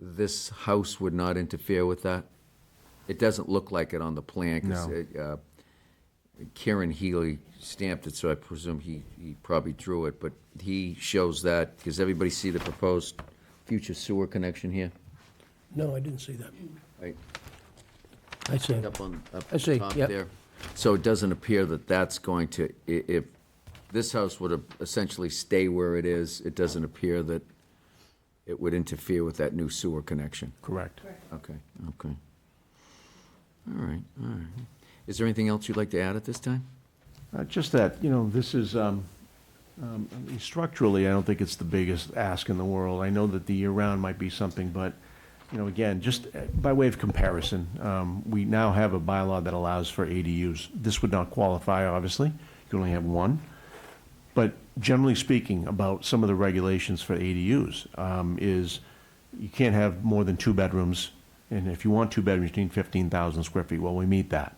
this house would not interfere with that? It doesn't look like it on the plan, because No. Kieran Healy stamped it, so I presume he probably drew it, but he shows that. Does everybody see the proposed future sewer connection here? No, I didn't see that. Right I see. up on, up I see, top yep. there? So it doesn't appear that that's going to, if this house would essentially stay where it is, it doesn't appear that it would interfere with that new sewer connection. Correct. Okay, okay. All right, all right. Is there anything else you'd like to add at this time? Just that, this is, I mean, structurally, I don't think it's the biggest ask in the world. I know that the year-round might be something, but, again, just by way of comparison, we now have a bylaw that allows for ADUs. This would not qualify, obviously. can only have one. But generally speaking, about some of the regulations for ADUs, is you can't have more than 2 bedrooms, and if you want 2 bedrooms, you need 15,000 square feet. Well, we meet that.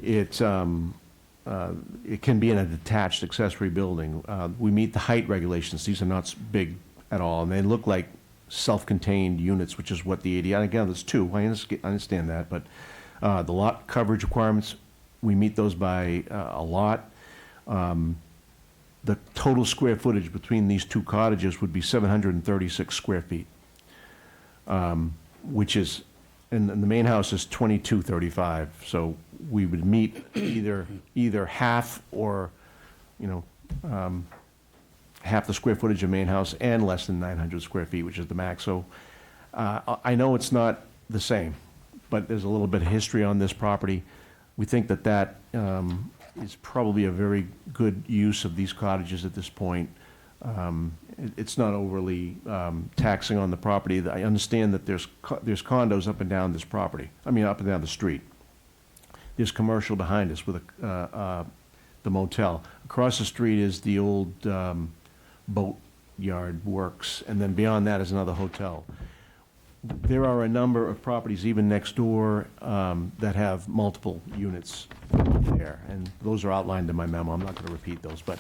It can be in a detached accessory building. We meet the height regulations. These are not big at all, and they look like self-contained units, which is what the ADU, and again, there's 2, I understand that, but the lot coverage requirements, we meet those by a lot. The total square footage between these 2 cottages would be 736 square feet, which is, and the main house is 2235, so we would meet either half or, half the square footage of main house and less than 900 square feet, which is the max. So I know it's not the same, but there's a little bit of history on this property. We think that is probably a very good use of these cottages at this point. It's not overly taxing on the property. I understand that there's condos up and down this property, up and down the street. There's commercial behind us with the motel. Across the street is the old boat yard works, and then beyond that is another hotel. There are a number of properties, even next door, that have multiple units there, and those are outlined in my memo. I'm not going to repeat those, but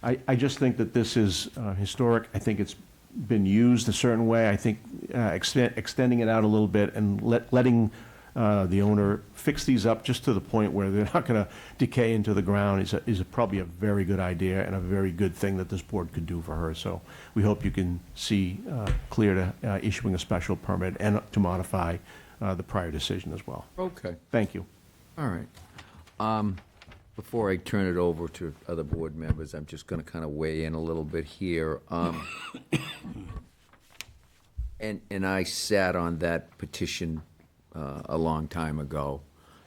I just think that this is historic. I think it's been used a certain way. I think extending it out a little bit and letting the owner fix these up just to the point where they're not going to decay into the ground is probably a very good idea and a very good thing that this board could do for her. So we hope you can see clear to issuing a special permit and to modify the prior decision as well. Okay. Thank you. All right. Before I turn it over to other board members, I'm just going to kind of weigh in a little bit here. And I sat on that petition a long time ago,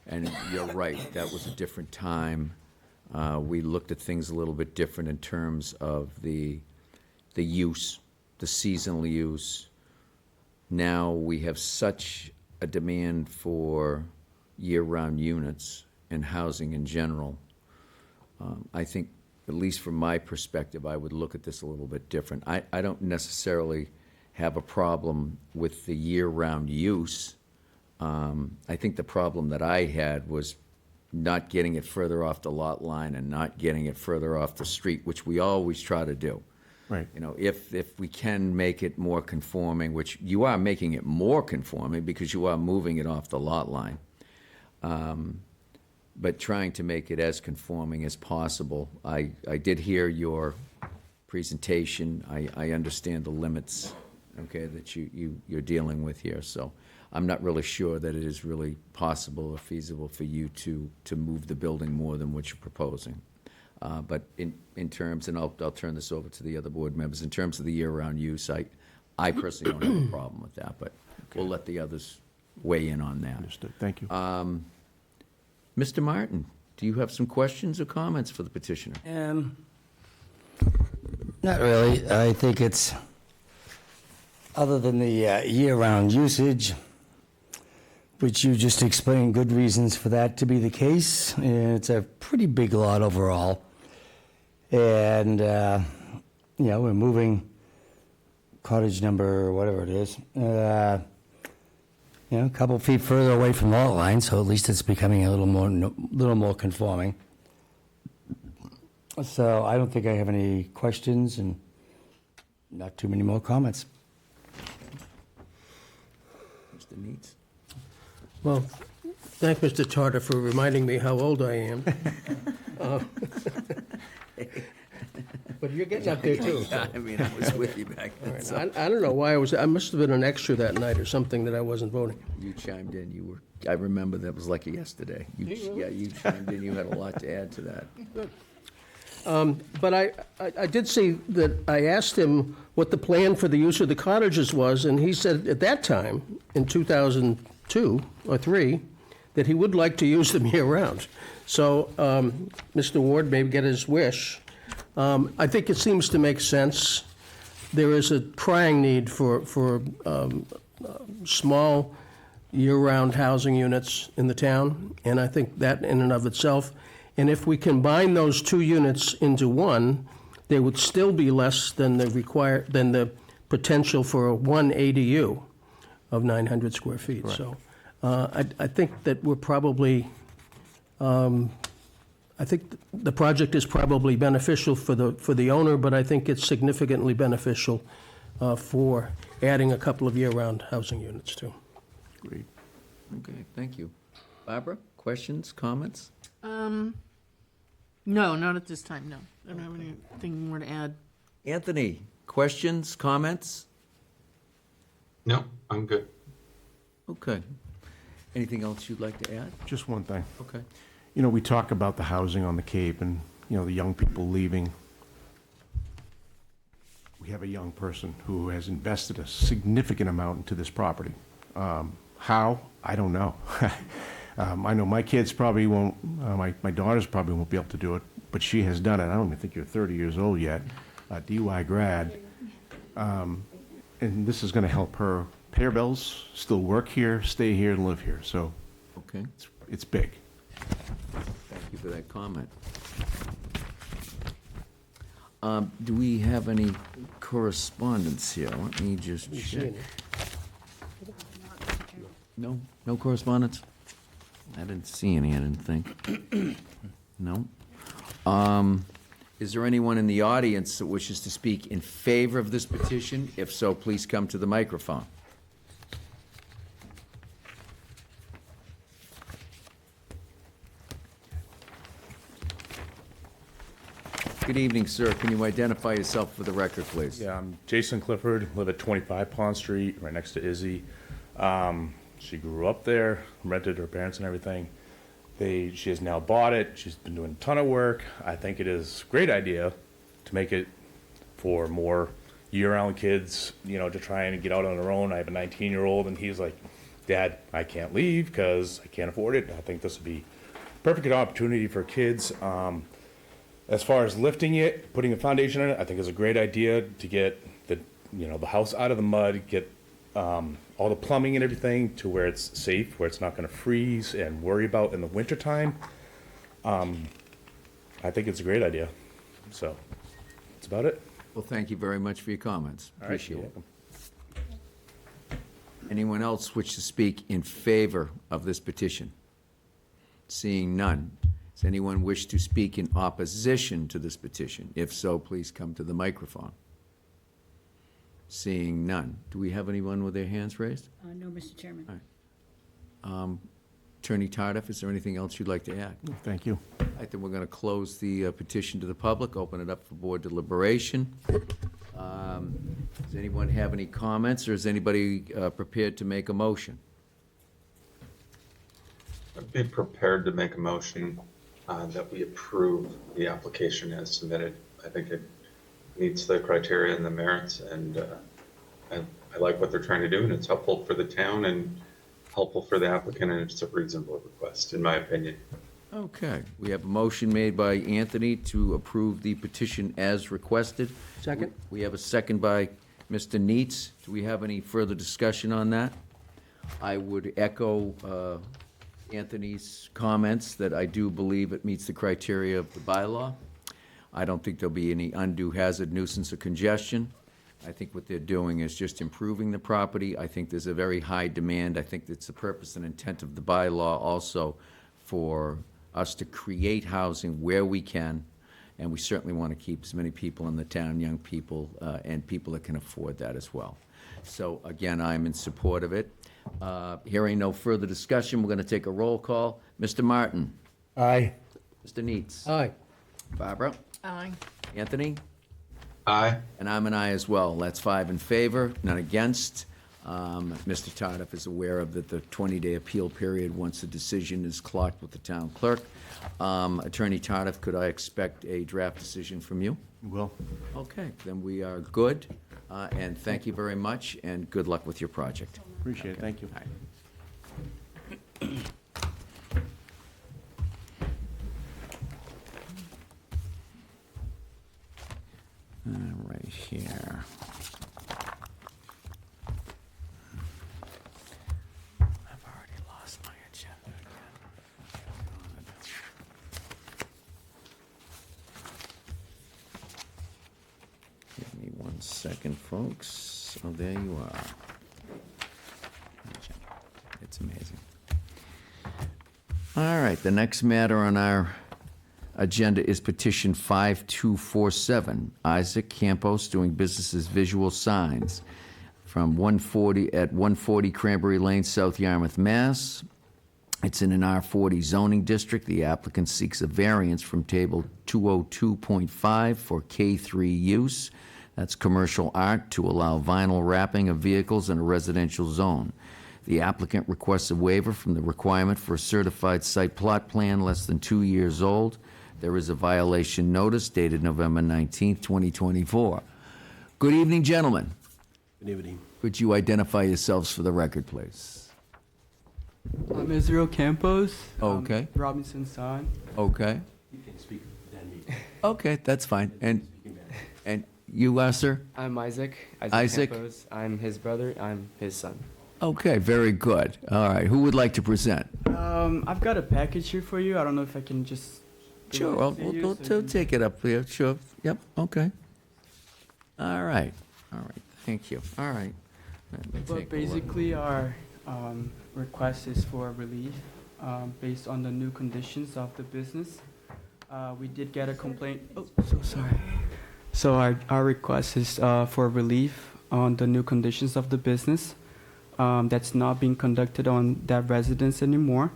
and you're right, that was a different time. We looked at things a little bit different in terms of the use, the seasonal use. Now we have such a demand for year-round units and housing in general. I think, at least from my perspective, I would look at this a little bit different. I don't necessarily have a problem with the year-round use. I think the problem that I had was not getting it further off the lot line and not getting it further off the street, which we always try to do. Right. If we can make it more conforming, which you are making it more conforming because you are moving it off the lot line. But trying to make it as conforming as possible. I did hear your presentation. I understand the limits, okay, that you're dealing with here. So I'm not really sure that it is really possible or feasible for you to move the building more than what you're proposing. But in terms, and I'll turn this over to the other board members, in terms of the year-round use, I personally don't have a problem with that, but we'll let the others weigh in on that. Understood. Thank you. Mr. Martin, do you have some questions or comments for the petitioner? Not really. I think it's, other than the year-round usage, which you just explained good reasons for that to be the case. And it's a pretty big lot overall. And, we're moving cottage number, whatever it is, a couple feet further away from the lot line, so at least it's becoming a little more conforming. So I don't think I have any questions and not too many more comments. Mr. Neitz? Well, thank Mr. Tarter for reminding me how old I am. But you're getting up there, too. Yeah, I mean, I was with you back then. So. I don't know why I must have been an extra that night or something that I wasn't voting. You chimed in. I remember that was like yesterday. Yeah, you chimed in. You had a lot to add to that. Good. But I did see that I asked him what the plan for the use of the cottages was, and he said at that time, in 2002 or 3, that he would like to use them year-round. So Mr. Ward may get his wish. I think it seems to make sense. There is a crying need for small year-round housing units in the town, and I think that in and of itself And if we combine those two units into one, they would still be less than the potential for one ADU of 900 square feet. So I think that we're probably, I think the project is probably beneficial for the owner, but I think it's significantly beneficial for adding a couple of year-round housing units too. Great. Okay, thank you. Barbara, questions, comments? No, not at this time, no. I don't have anything more to add. Anthony, questions, comments? No, I'm good. Okay. Anything else you'd like to add? Just one thing. Okay. You know, we talk about the housing on the Cape and, you know, the young people leaving. We have a young person who has invested a significant amount into this property. How? I don't know. I know my kids probably won't, my daughters probably won't be able to do it, but she has done it. I don't even think you're 30 years old yet, DY grad. And this is going to help her pay her bills, still work here, stay here, and live here. So Okay, it's big. thank you for that comment. Do we have any correspondence here? Let me just check. No, no correspondence? I didn't see any, I didn't think. No. Is there anyone in the audience that wishes to speak in favor of this petition? If so, please come to the microphone. Good evening, sir. Can you identify yourself for the record, please? Yeah, I'm Jason Clifford, live at 25 Pond Street, right next to Izzy. She grew up there, rented her parents and everything. She has now bought it. She's been doing a ton of work. I think it is a great idea to make it for more year-round kids, you know, to try and get out on their own. I have a 19-year-old, and he's like, Dad, I can't leave because I can't afford it. I think this would be a perfect opportunity for kids. As far as lifting it, putting a foundation on it, I think is a great idea to get the house out of the mud, get all the plumbing and everything to where it's safe, where it's not going to freeze and worry about in the wintertime. I think it's a great idea. So that's about it. Well, thank you very much for your comments. All right, Appreciate you're it. welcome. Anyone else wish to speak in favor of this petition? Seeing none. Does anyone wish to speak in opposition to this petition? If so, please come to the microphone. Seeing none. Do we have anyone with their hands raised? No, Mr. Chairman. All right. Attorney Tardif, is there anything else you'd like to add? Thank you. I think we're going to close the petition to the public, open it up for board deliberation. Does anyone have any comments, or is anybody prepared to make a motion? I'd be prepared to make a motion that we approve the application as submitted. I think it meets the criteria and the merits, and I like what they're trying to do, and it's helpful for the town and helpful for the applicant, and it's a reasonable request, in my opinion. Okay, we have a motion made by Anthony to approve the petition as requested. Second. We have a second by Mr. Neitz. Do we have any further discussion on that? I would echo Anthony's comments that I do believe it meets the criteria of the bylaw. I don't think there'll be any undue hazard, nuisance, or congestion. I think what they're doing is just improving the property. I think there's a very high demand. I think it's the purpose and intent of the bylaw also for us to create housing where we can, and we certainly want to keep as many people in the town, young people, and people that can afford that as well. So again, I'm in support of it. Hearing no further discussion, we're going to take a roll call. Mr. Martin? Aye. Mr. Neitz? Aye. Barbara? Aye. Anthony? Aye. And I'm an aye as well. That's 5 in favor, none against. Mr. Tardif is aware of the 20-day appeal period once the decision is clocked with the town clerk. Attorney Tardif, could I expect a draft decision from you? Well, Okay, then we are good, and thank you very much, and good luck with your project. appreciate it. Thank you. All right. Right here. I've already lost my agenda again. One second, folks. Oh, there you are. It's amazing. All right, the next matter on our agenda is petition 5247, Isaac Campos doing business as Visual Signs from 140 Cranberry Lane, South Yarmouth, Mass. It's in an R40 zoning district. The applicant seeks a variance from table 202.5 for K3 use. That's commercial art to allow vinyl wrapping of vehicles in a residential zone. The applicant requests a waiver from the requirement for a certified site plot plan less than 2 years old. There is a violation notice dated November 19th, 2024. Good evening, gentlemen. Good evening. Could you identify yourselves for the record, please? I'm Israel Campos. Okay. Robinson's son. Okay. You can speak than me. Okay, that's fine. And you are, sir? I'm Isaac. Isaac. Campos. I'm his brother. I'm his son. Okay, very good. All right, who would like to present? I've got a package here for you. I don't know if I can just. Sure, we'll take it up here. Sure. Yep, okay. All right, thank you. All right. Let me take a But look. basically, our request is for relief based on the new conditions of the business. We did get a complaint. Oh, so sorry. So our request is for relief on the new conditions of the business. That's not being conducted on that residence anymore.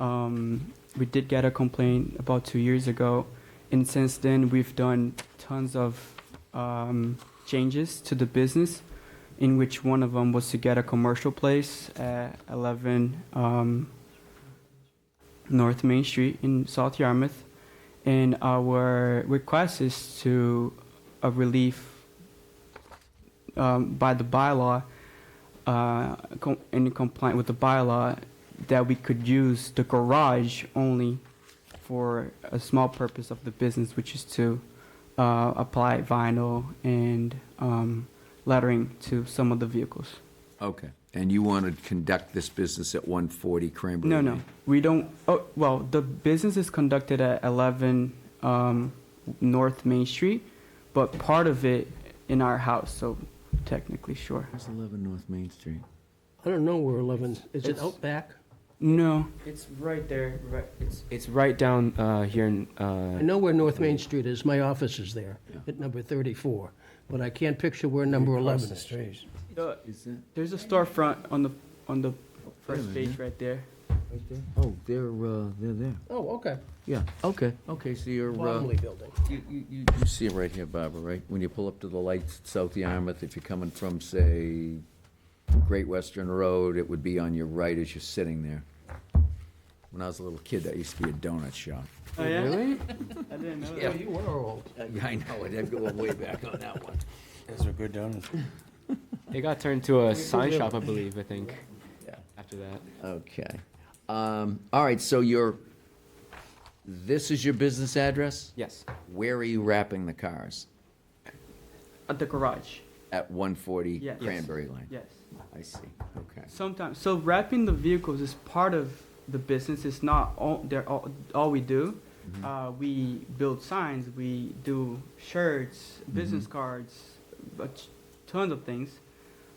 We did get a complaint about 2 years ago, and since then we've done tons of changes to the business, in which one of them was to get a commercial place at 11 North Main Street in South Yarmouth, and our request is to a relief by the bylaw, in compliance with the bylaw, that we could use the garage only for a small purpose of the business, which is to apply vinyl and lettering to some of the vehicles. Okay, and you want to conduct this business at 140 Cranberry No, Lane? we don't. Oh, well, the business is conducted at 11 North Main Street, but part of it in our house, so technically, sure. Where's 11 North Main Street? I don't know where 11, is it out back? No. It's right there. It's right down here in. I know where North Main Street is, my office is there, at number 34, but I can't picture where number 11 is. There's a storefront on the first page right there. Oh, they're there. Oh, okay. Yeah, okay, so you're, Longley Building. you see it right here, Barbara, right? When you pull up to the lights at South Yarmouth, if you're coming from, say, Great Western Road, it would be on your right as you're sitting there. When I was a little kid, that used to be a donut shop. Oh, yeah? Really? I didn't know Yeah. that. You were old. Yeah, I know, I'd go way back on that one. Those are good donuts. It got turned to a sign shop, I believe. I think. Yeah. After that. Okay. All right, so this is your business address? Yes. Where are you wrapping the cars? At the garage. At 140 Yes. Cranberry Lane? Yes. I see, okay. Sometimes. So wrapping the vehicles is part of the business. It's not all we do. We build signs. We do shirts, business cards, tons of things.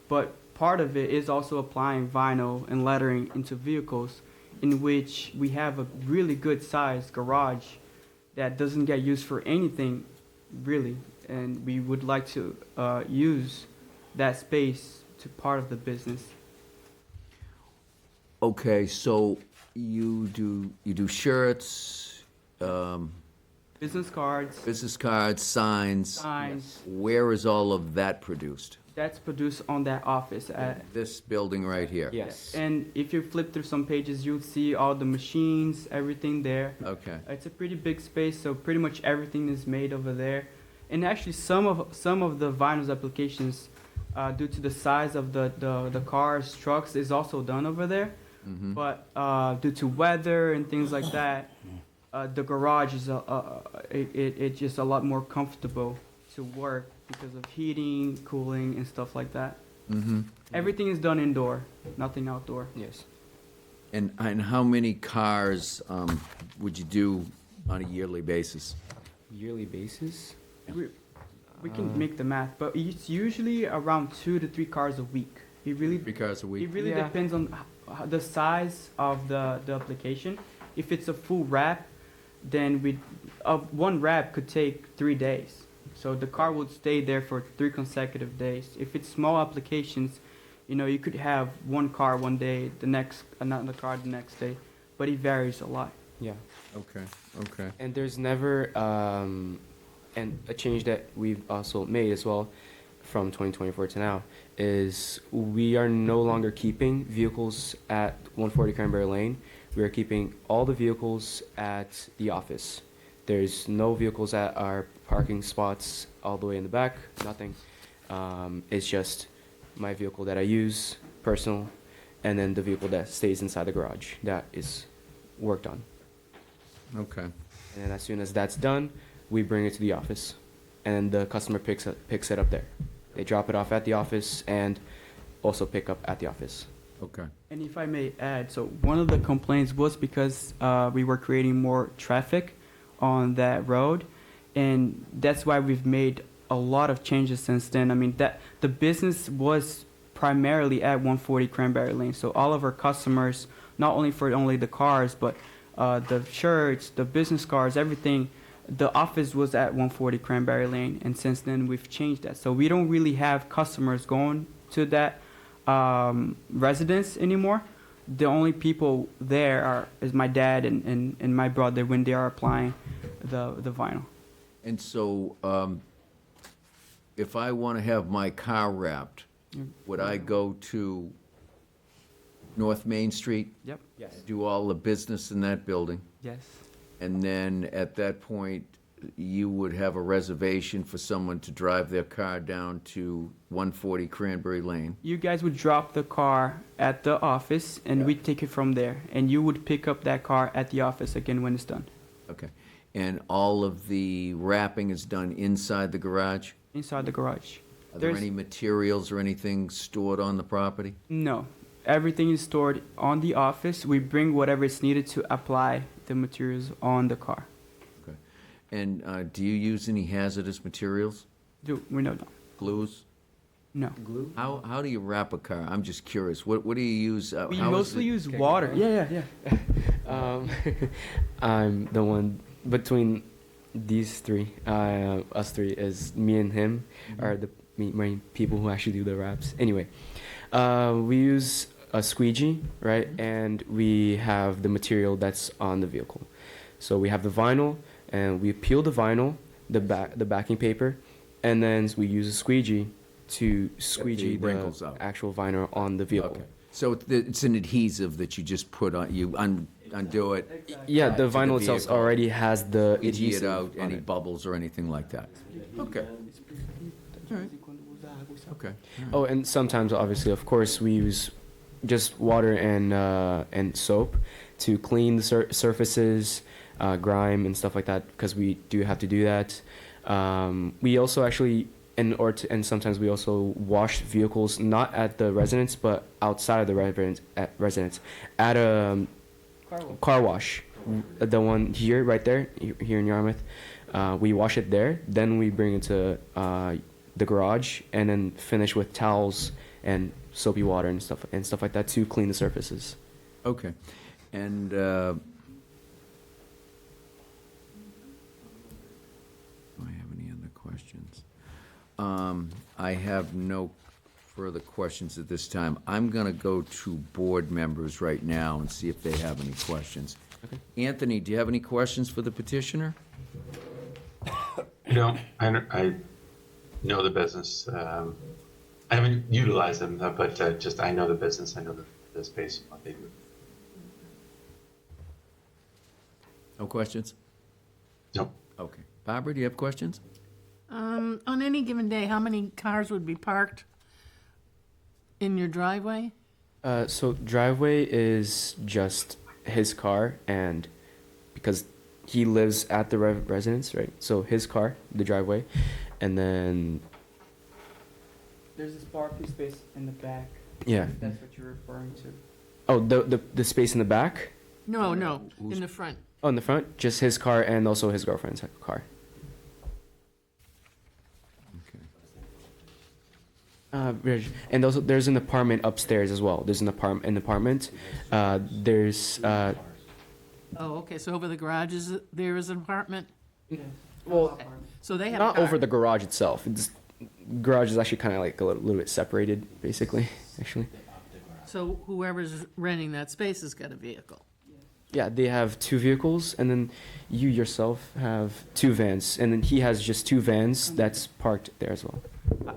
But part of it is also applying vinyl and lettering into vehicles, in which we have a really good sized garage that doesn't get used for anything, really. And we would like to use that space to part of the business. Okay, so you do shirts, Business cards, business cards, signs. signs. Where is all of that produced? That's produced on that office. This building right here? Yes. And if you flip through some pages, you'll see all the machines, everything there. Okay, It's a pretty big space, so pretty much everything is made over there. And actually, some of the vinyl applications, due to the size of the cars, trucks, is also done over there. But due to weather and things like that, the garage is it's just a lot more comfortable to work because of heating, cooling, and stuff like that. Everything is done indoor, nothing outdoor. Yes. and how many cars would you do on a yearly basis? Yearly basis. We can make the math, but it's usually around 2 to 3 cars a week. It really, 3 cars a it week? really Yeah. depends on the size of the application. If it's a full wrap, then one wrap could take 3 days. So the car would stay there for 3 consecutive days. If it's small applications, you could have one car one day, the next another car the next day, but it varies a lot. Yeah. Okay, okay. And there's never, and a change that we've also made as well from 2024 to now is we are no longer keeping vehicles at 140 Cranberry Lane. We are keeping all the vehicles at the office. There's no vehicles at our parking spots all the way in the back, nothing. It's just my vehicle that I use, personal, and then the vehicle that stays inside the garage that is worked on. Okay. And then as soon as that's done, we bring it to the office, and the customer picks it up there. They drop it off at the office and also pick up at the office. Okay. And if I may add, so one of the complaints was because we were creating more traffic on that road, and that's why we've made a lot of changes since then. I mean, that the business was primarily at 140 Cranberry Lane, so all of our customers, not only for the cars, but the shirts, the business cards, everything, the office was at 140 Cranberry Lane, and since then we've changed that. So we don't really have customers going to that residence anymore. The only people there is my dad and my brother when they are applying the vinyl. And so, if I want to have my car wrapped, would I go to North Main Street? Yep. Yes. Do all the business in that building? Yes. And then at that point, you would have a reservation for someone to drive their car down to 140 Cranberry Lane? You guys would drop the car at the office, and we'd take it from there. And you would pick up that car at the office again when it's done. Okay. And all of the wrapping is done inside the garage? Inside the garage. Are there There's- any materials or anything stored on the property? No. Everything is stored on the office. We bring whatever is needed to apply the materials on the car. Okay. And do you use any hazardous materials? We know no. Glues? No. Glue? How do you wrap a car? I'm just curious. What do you use? We how is mostly it- use water. Yeah. I'm the one between these three. Us three is me and him are the main people who actually do the wraps. Anyway, we use a squeegee, right? And we have the material that's on the vehicle. So we have the vinyl, and we peel the vinyl, the backing paper, and then we use a squeegee to squeegee the wrinkles out. actual vinyl on the vehicle. Okay. So it's an adhesive that you just put on, you undo it, Yeah, the to the vinyl itself vehicle. already has the you heat it adhesive out, on any it. bubbles or anything like that. Okay. Okay. Oh, and sometimes, obviously, of course, we use just water and soap to clean the surfaces, grime and stuff like that, because we do have to do that. We also actually, and sometimes we also wash vehicles not at the residence, but outside of the residence at a car wash. The one here, right there, here in Yarmouth. We wash it there, then we bring it to the garage, and then finish with towels and soapy water and stuff like that to clean the surfaces. Okay. And do I have any other questions? I have no further questions at this time. I'm going to go to board members right now and see if they have any questions. Okay. Anthony, do you have any questions for the petitioner? I know the business. I haven't utilized them, but just I know the business. I know the space, what they do. No questions? Nope. Okay. Barbara, do you have questions? On any given day, how many cars would be parked in your driveway? So driveway is just his car, and because he lives at the residence, right? So his car, the driveway, and then There's this parking space in the back. yeah. If that's what you're referring to. Oh, the space in the back. No, in the front. Oh, in the front, just his car and also his girlfriend's car. And also, there's an apartment upstairs as well. There's an apartment. There's Oh, okay, so over the garage there is an apartment? well, Okay. So they have a not car. over the garage itself. It's, garage is actually kind of like a little bit separated, basically. Actually, So whoever's renting that space has got a vehicle. yeah, they have 2 vehicles, and then you yourself have 2 vans, and then he has just 2 vans that's parked there as well.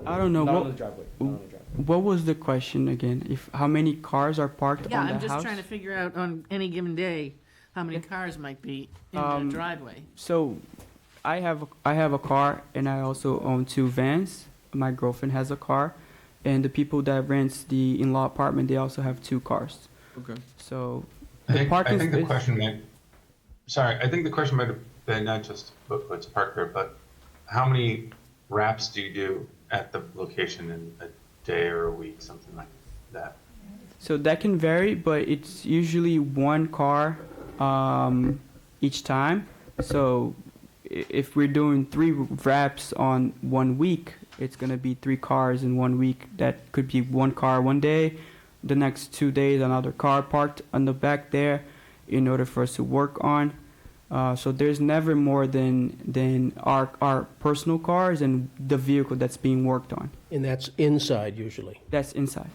I don't know, Not on the what, driveway. Not on the driveway. what was the question again? If, how many cars are parked Yeah, on the I'm just house? trying to figure out on any given day, how many cars might be in the Um, driveway. So, I have a car, and I also own 2 vans. My girlfriend has a car, and the people that rents the in-law apartment, they also have 2 cars. Okay. So, I the think, parking I think the space- question might, sorry, I think the question might have been not just what's parked there, but how many wraps do you do at the location in a day or a week, something like that? So that can vary, but it's usually 1 car each time. So if we're doing 3 wraps on 1 week, it's gonna be 3 cars in 1 week. That could be 1 car one day, the next 2 days another car parked on the back there, in order for us to work on. So there's never more than our personal cars and the vehicle that's being worked on. And that's inside usually. That's inside.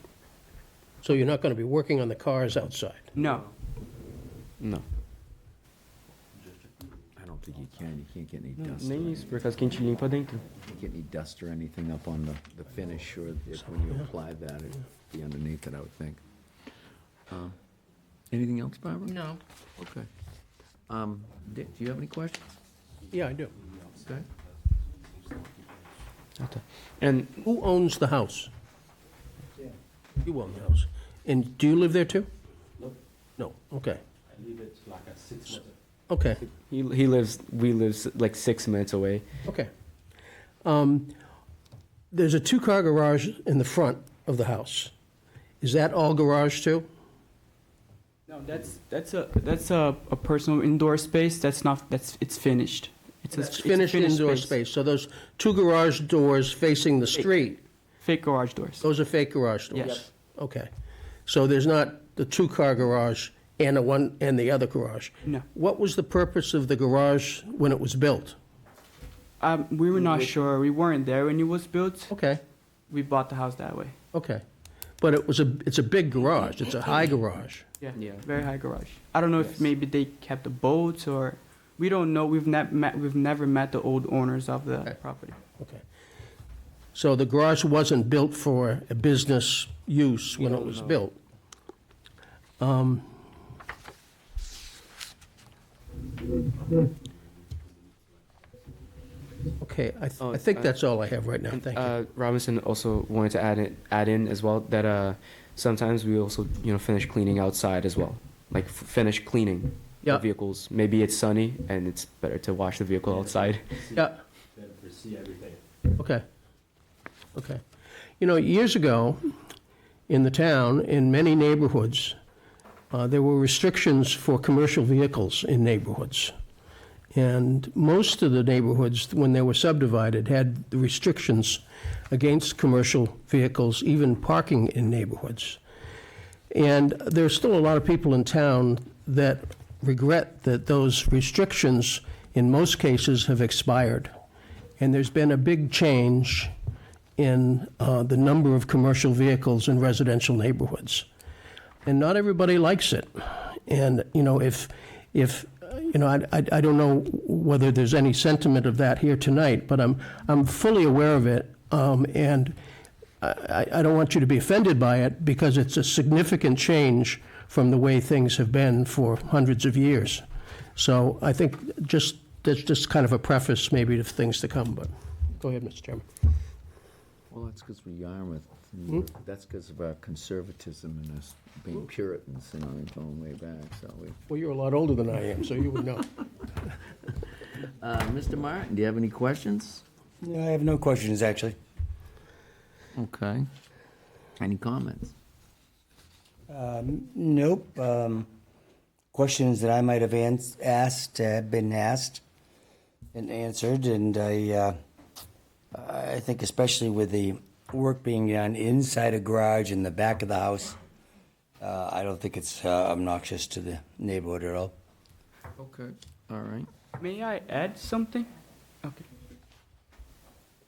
So you're not going to be working on the cars outside? No. No. I don't think you can. You can't get any dust. Nem isso, por acaso que a gente limpa dentro. You can't get any dust or anything up on the finish, or if when you apply that, it'd be underneath it, I would think. Anything else, Barbara? No. Okay. Dick, do you have any questions? Yeah, I do. Okay. And Who owns the house? You own the house. And do you live there too? No, okay. Okay, we live like 6 minutes away. okay. There's a 2-car garage in the front of the house. Is that all garage too? No, that's a personal indoor space. It's finished. It's a Finished indoor space. So those 2 garage doors facing the street, Fake garage doors. those are fake garage doors? Yes. Okay. So there's not the 2-car garage and the other garage? No. What was the purpose of the garage when it was built? We were not sure. We weren't there when it was built. Okay, We bought the house that way. okay. But it's a big garage, it's a high garage. Yeah. Yeah. Very high garage. I don't know if maybe they kept the boats or we don't know. We've never met the old owners of the Okay. property. Okay. So the garage wasn't built for a business use when it was built? Okay, I think that's all I have right now, thank you. Robinson also wanted to add in as well that sometimes we also finish cleaning outside as well, like finish cleaning Yeah. the vehicles. Maybe it's sunny and it's better to wash the vehicle outside. Yeah. Okay. Okay. Years ago, in the town, in many neighborhoods, there were restrictions for commercial vehicles in neighborhoods. And most of the neighborhoods, when they were subdivided, had the restrictions against commercial vehicles, even parking in neighborhoods. And there's still a lot of people in town that regret that those restrictions, in most cases, have expired. And there's been a big change in the number of commercial vehicles in residential neighborhoods. And not everybody likes it. And, I don't know whether there's any sentiment of that here tonight, but I'm fully aware of it. And I don't want you to be offended by it because it's a significant change from the way things have been for hundreds of years. So I think that's just kind of a preface maybe to things to come, but go ahead, Mr. Chairman. Well, that's because we're Yarmouth. That's because of our conservatism and us being Puritans, going way back, so we... Well, you're a lot older than I am, so you would know. Mr. Martin, do you have any questions? I have no questions, actually. Okay. Any comments? Nope. Questions that I might have asked have been asked and answered, and I think especially with the work being done inside a garage in the back of the house. I don't think it's obnoxious to the neighborhood at all. Okay, all right. May I add something? Okay.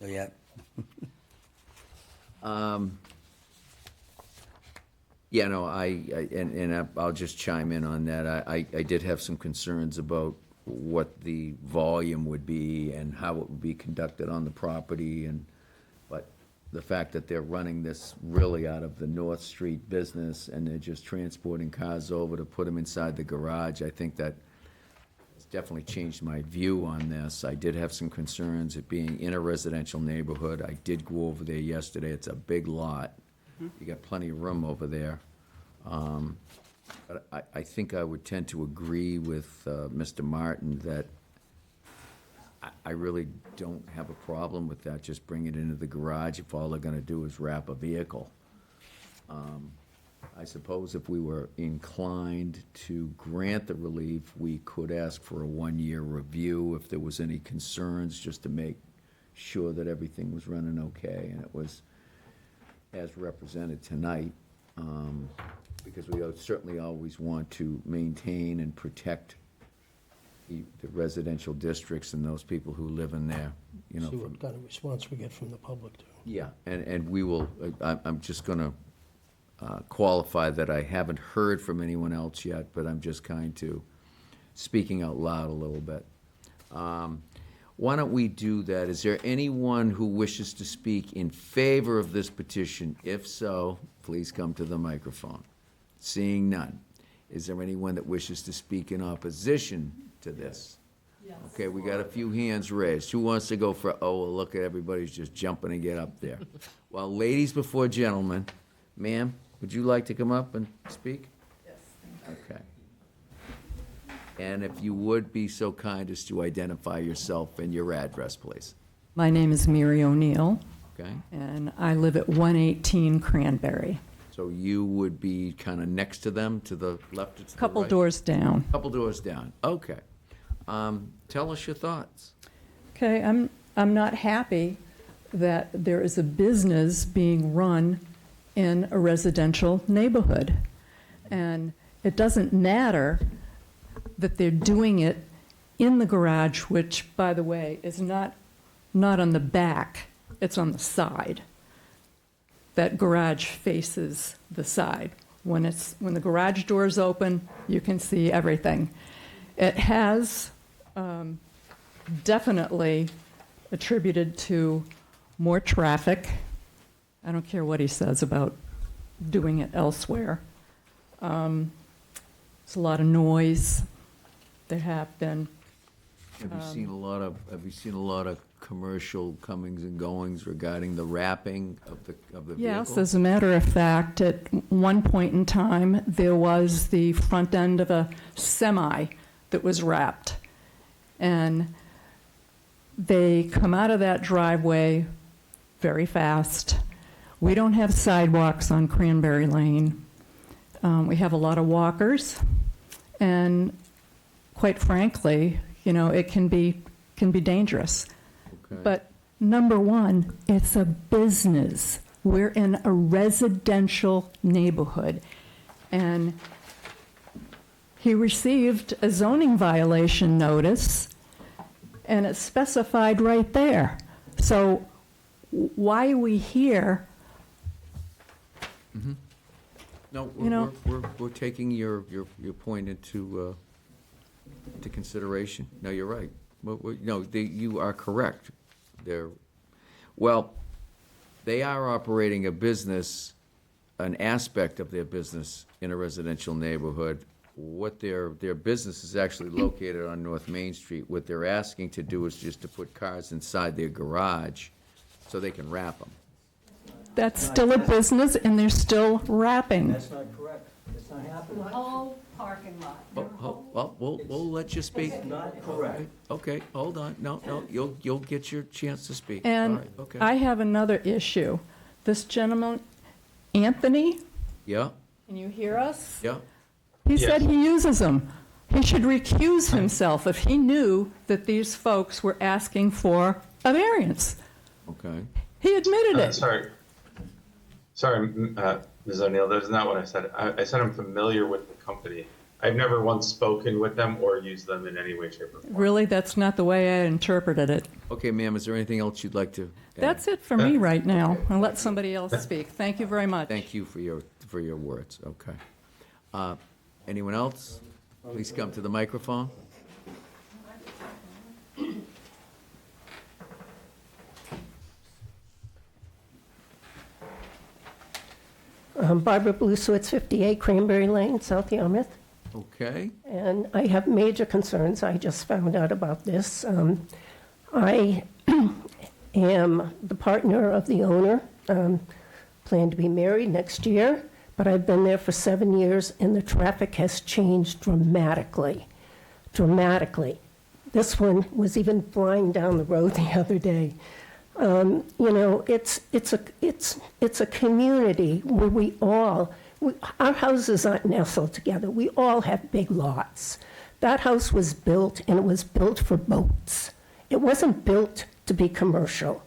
So, yeah. Yeah, no, I'll just chime in on that. I did have some concerns about what the volume would be and how it would be conducted on the property, but the fact that they're running this really out of the North Street business and they're just transporting cars over to put them inside the garage, I think that it's definitely changed my view on this. I did have some concerns, it being in a residential neighborhood. I did go over there yesterday. It's a big lot. You got plenty of room over there. But I think I would tend to agree with Mr. Martin that I really don't have a problem with that, just bring it into the garage if all they're gonna do is wrap a vehicle. I suppose if we were inclined to grant the relief, we could ask for a one-year review if there was any concerns, just to make sure that everything was running okay, and it was as represented tonight, because we certainly always want to maintain and protect the residential districts and those people who live in there, you know. See what kind of response we get from the public, too. Yeah, and we will, I'm just gonna qualify that I haven't heard from anyone else yet, but I'm just kind to speaking out loud a little bit. Why don't we do that? Is there anyone who wishes to speak in favor of this petition? If so, please come to the microphone. Seeing none. Is there anyone that wishes to speak in opposition to this? Yes. Okay, we got a few hands raised. Who wants to go for, oh, well, look at everybody's just jumping to get up there. Well, ladies before gentlemen, ma'am, would you like to come up and speak? Yes, thank you. Okay. And if you would be so kind as to identify yourself and your address, please. My name is Mary O'Neill, Okay? and I live at 118 Cranberry, So you would be kind of next to them, to the left or to the right? couple doors down. Couple doors down, okay. Tell us your thoughts. Okay, I'm not happy that there is a business being run in a residential neighborhood. And it doesn't matter that they're doing it in the garage, which, by the way, is not on the back, it's on the side. That garage faces the side. When the garage door's open, you can see everything. It has definitely attributed to more traffic. I don't care what he says about doing it elsewhere. It's a lot of noise. There have been. Have you seen a lot of commercial comings and goings regarding the wrapping of the vehicle? Yes, as a matter of fact, at one point in time, there was the front end of a semi that was wrapped. And they come out of that driveway very fast. We don't have sidewalks on Cranberry Lane. We have a lot of walkers, and quite frankly, you know, it can be dangerous. Okay. But number one, it's a business. We're in a residential neighborhood. And he received a zoning violation notice, and it's specified right there. So why are we here? Mm-hmm. No, You know- we're taking your point into consideration. No, you're right. No, you are correct. They are operating a business, an aspect of their business in a residential neighborhood. What their business is actually located on North Main Street. What they're asking to do is just to put cars inside their garage so they can wrap them. That's still a business, and they're still wrapping. That's not correct. That's not happening. Whole parking lot. Well, we'll let you speak. That's not correct. Okay, hold on. No, you'll get your chance to speak. And All right, okay. I have another issue. This gentleman, Anthony, Yeah, can you hear us? yeah. He Yes. said he uses them. He should recuse himself if he knew that these folks were asking for a variance. Okay. He admitted it. Sorry, Sorry, Ms. O'Neill, that's not what I said. I said I'm familiar with the company. I've never once spoken with them or used them in any way, shape, or form. Really, that's not the way I interpreted it. Okay, ma'am, is there anything else you'd like to add? That's it for me right now. I'll let somebody else speak. Thank you very much. Thank you for your words, okay. Anyone else? Please come to the microphone. Barbara Blusowitz, 58 Cranberry Lane, South Yarmouth. Okay. And I have major concerns. I just found out about this. I am the partner of the owner, plan to be married next year, but I've been there for 7 years, and the traffic has changed dramatically. Dramatically. This one was even flying down the road the other day. You know, it's a community where our houses aren't nestled together. We all have big lots. That house was built, and it was built for boats. It wasn't built to be commercial.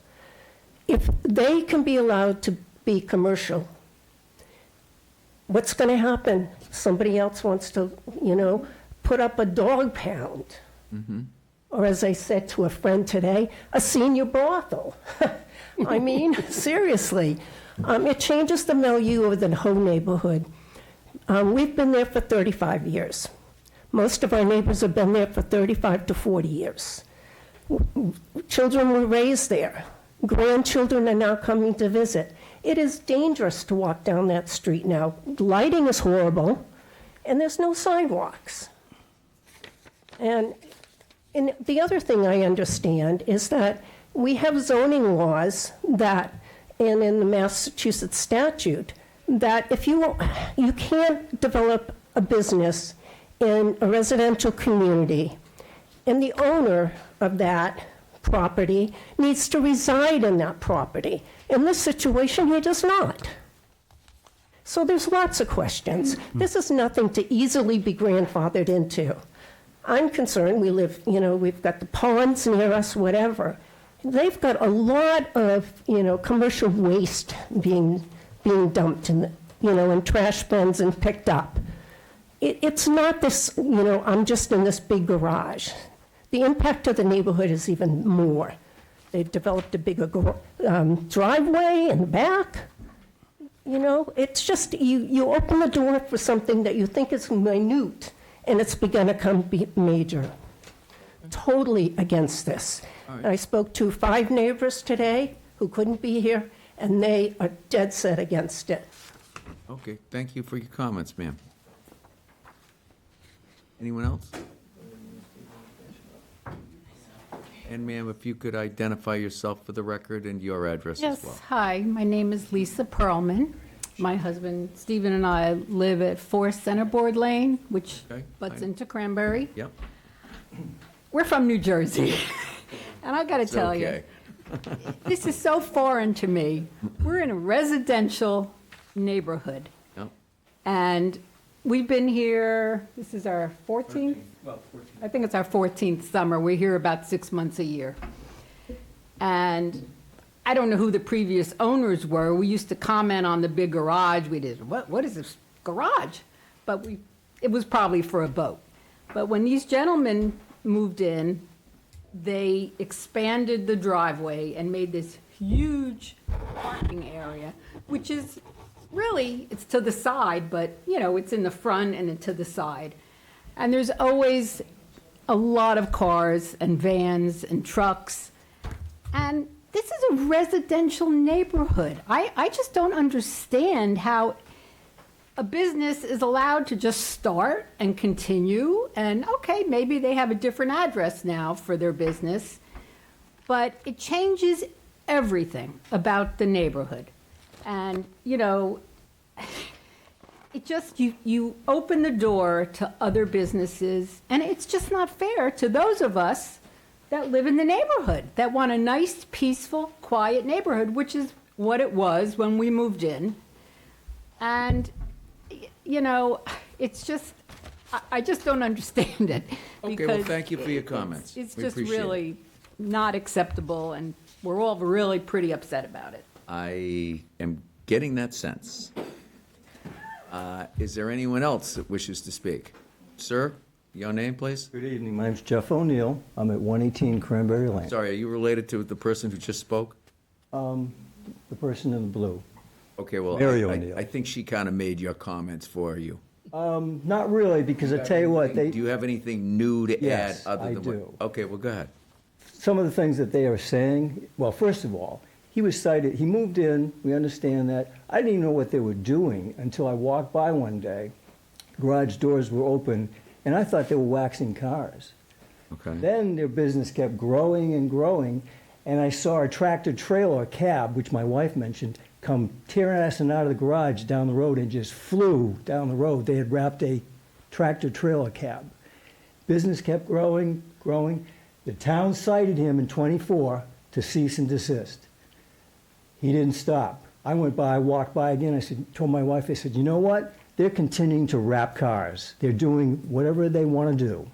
If they can be allowed to be commercial, what's going to happen? Somebody else wants to, you know, put up a dog pound. Mm-hmm. Or as I said to a friend today, a senior brothel. I mean, seriously. It changes the milieu of the whole neighborhood. We've been there for 35 years. Most of our neighbors have been there for 35 to 40 years. Children were raised there. Grandchildren are now coming to visit. It is dangerous to walk down that street now. Lighting is horrible, and there's no sidewalks. And the other thing I understand is that we have zoning laws that, and in the Massachusetts statute, that if you can't develop a business in a residential community, and the owner of that property needs to reside in that property. In this situation, he does not. So there's lots of questions. This is nothing to easily be grandfathered into. I'm concerned, we live, you know, we've got the ponds near us, whatever. They've got a lot of, you know, commercial waste being dumped in, in trash bins and picked up. It's not this, I'm just in this big garage. The impact of the neighborhood is even more. They've developed a bigger driveway in the back. It's just, you open the door for something that you think is minute, and it's begun to be major. Totally against this. Right. I spoke to 5 neighbors today who couldn't be here, and they are dead set against it. Okay, thank you for your comments, ma'am. Anyone else? And ma'am, if you could identify yourself for the record and your address as well. Yes, hi, my name is Lisa Perlman. My husband Stephen and I live at 4 Centerboard Lane, which Okay, butts fine. into Cranberry. Yep. We're from New Jersey, and I gotta It's tell okay. you, this is so foreign to me. We're in a residential neighborhood, Yep. and we've been here, this is our 14th? I think it's our 14th summer. We're here about 6 months a year. And I don't know who the previous owners were. We used to comment on the big garage. We did, what is this garage? But it was probably for a boat. But when these gentlemen moved in, they expanded the driveway and made this huge parking area, which is really, it's to the side, but, it's in the front and to the side. And there's always a lot of cars and vans and trucks. And this is a residential neighborhood. I just don't understand how a business is allowed to just start and continue. And okay, maybe they have a different address now for their business, but it changes everything about the neighborhood. And, it just, you open the door to other businesses, and it's just not fair to those of us that live in the neighborhood, that want a nice, peaceful, quiet neighborhood, which is what it was when we moved in. And, it's just, I just don't understand it. Okay, well, because thank you for your comments. It's We just appreciate it. really not acceptable, and we're all really pretty upset about it. I am getting that sense. Is there anyone else that wishes to speak? Sir, your name, please? Good evening, my name's Jeff O'Neill. I'm at 118 Cranberry Lane. Sorry, are you related to the person who just spoke? The person in the blue. Okay, well, Mary I O'Neill. think she kind of made your comments for you. Not really, because I tell you what, Do you have anything new to add Yes, other I than do. what? Okay, well, go ahead. Some of the things that they are saying, well, first of all, he was cited, he moved in, we understand that. I didn't even know what they were doing until I walked by one day. Garage doors were open, and I thought they were waxing cars. Okay. Then their business kept growing and growing, and I saw a tractor trailer cab, which my wife mentioned, come tearing assing out of the garage down the road and just flew down the road. They had wrapped a tractor trailer cab. Business kept growing, growing. The town cited him in '24 to cease and desist. He didn't stop. I went by, walked by again. Told my wife, I said, you know what? They're continuing to wrap cars. They're doing whatever they want to do.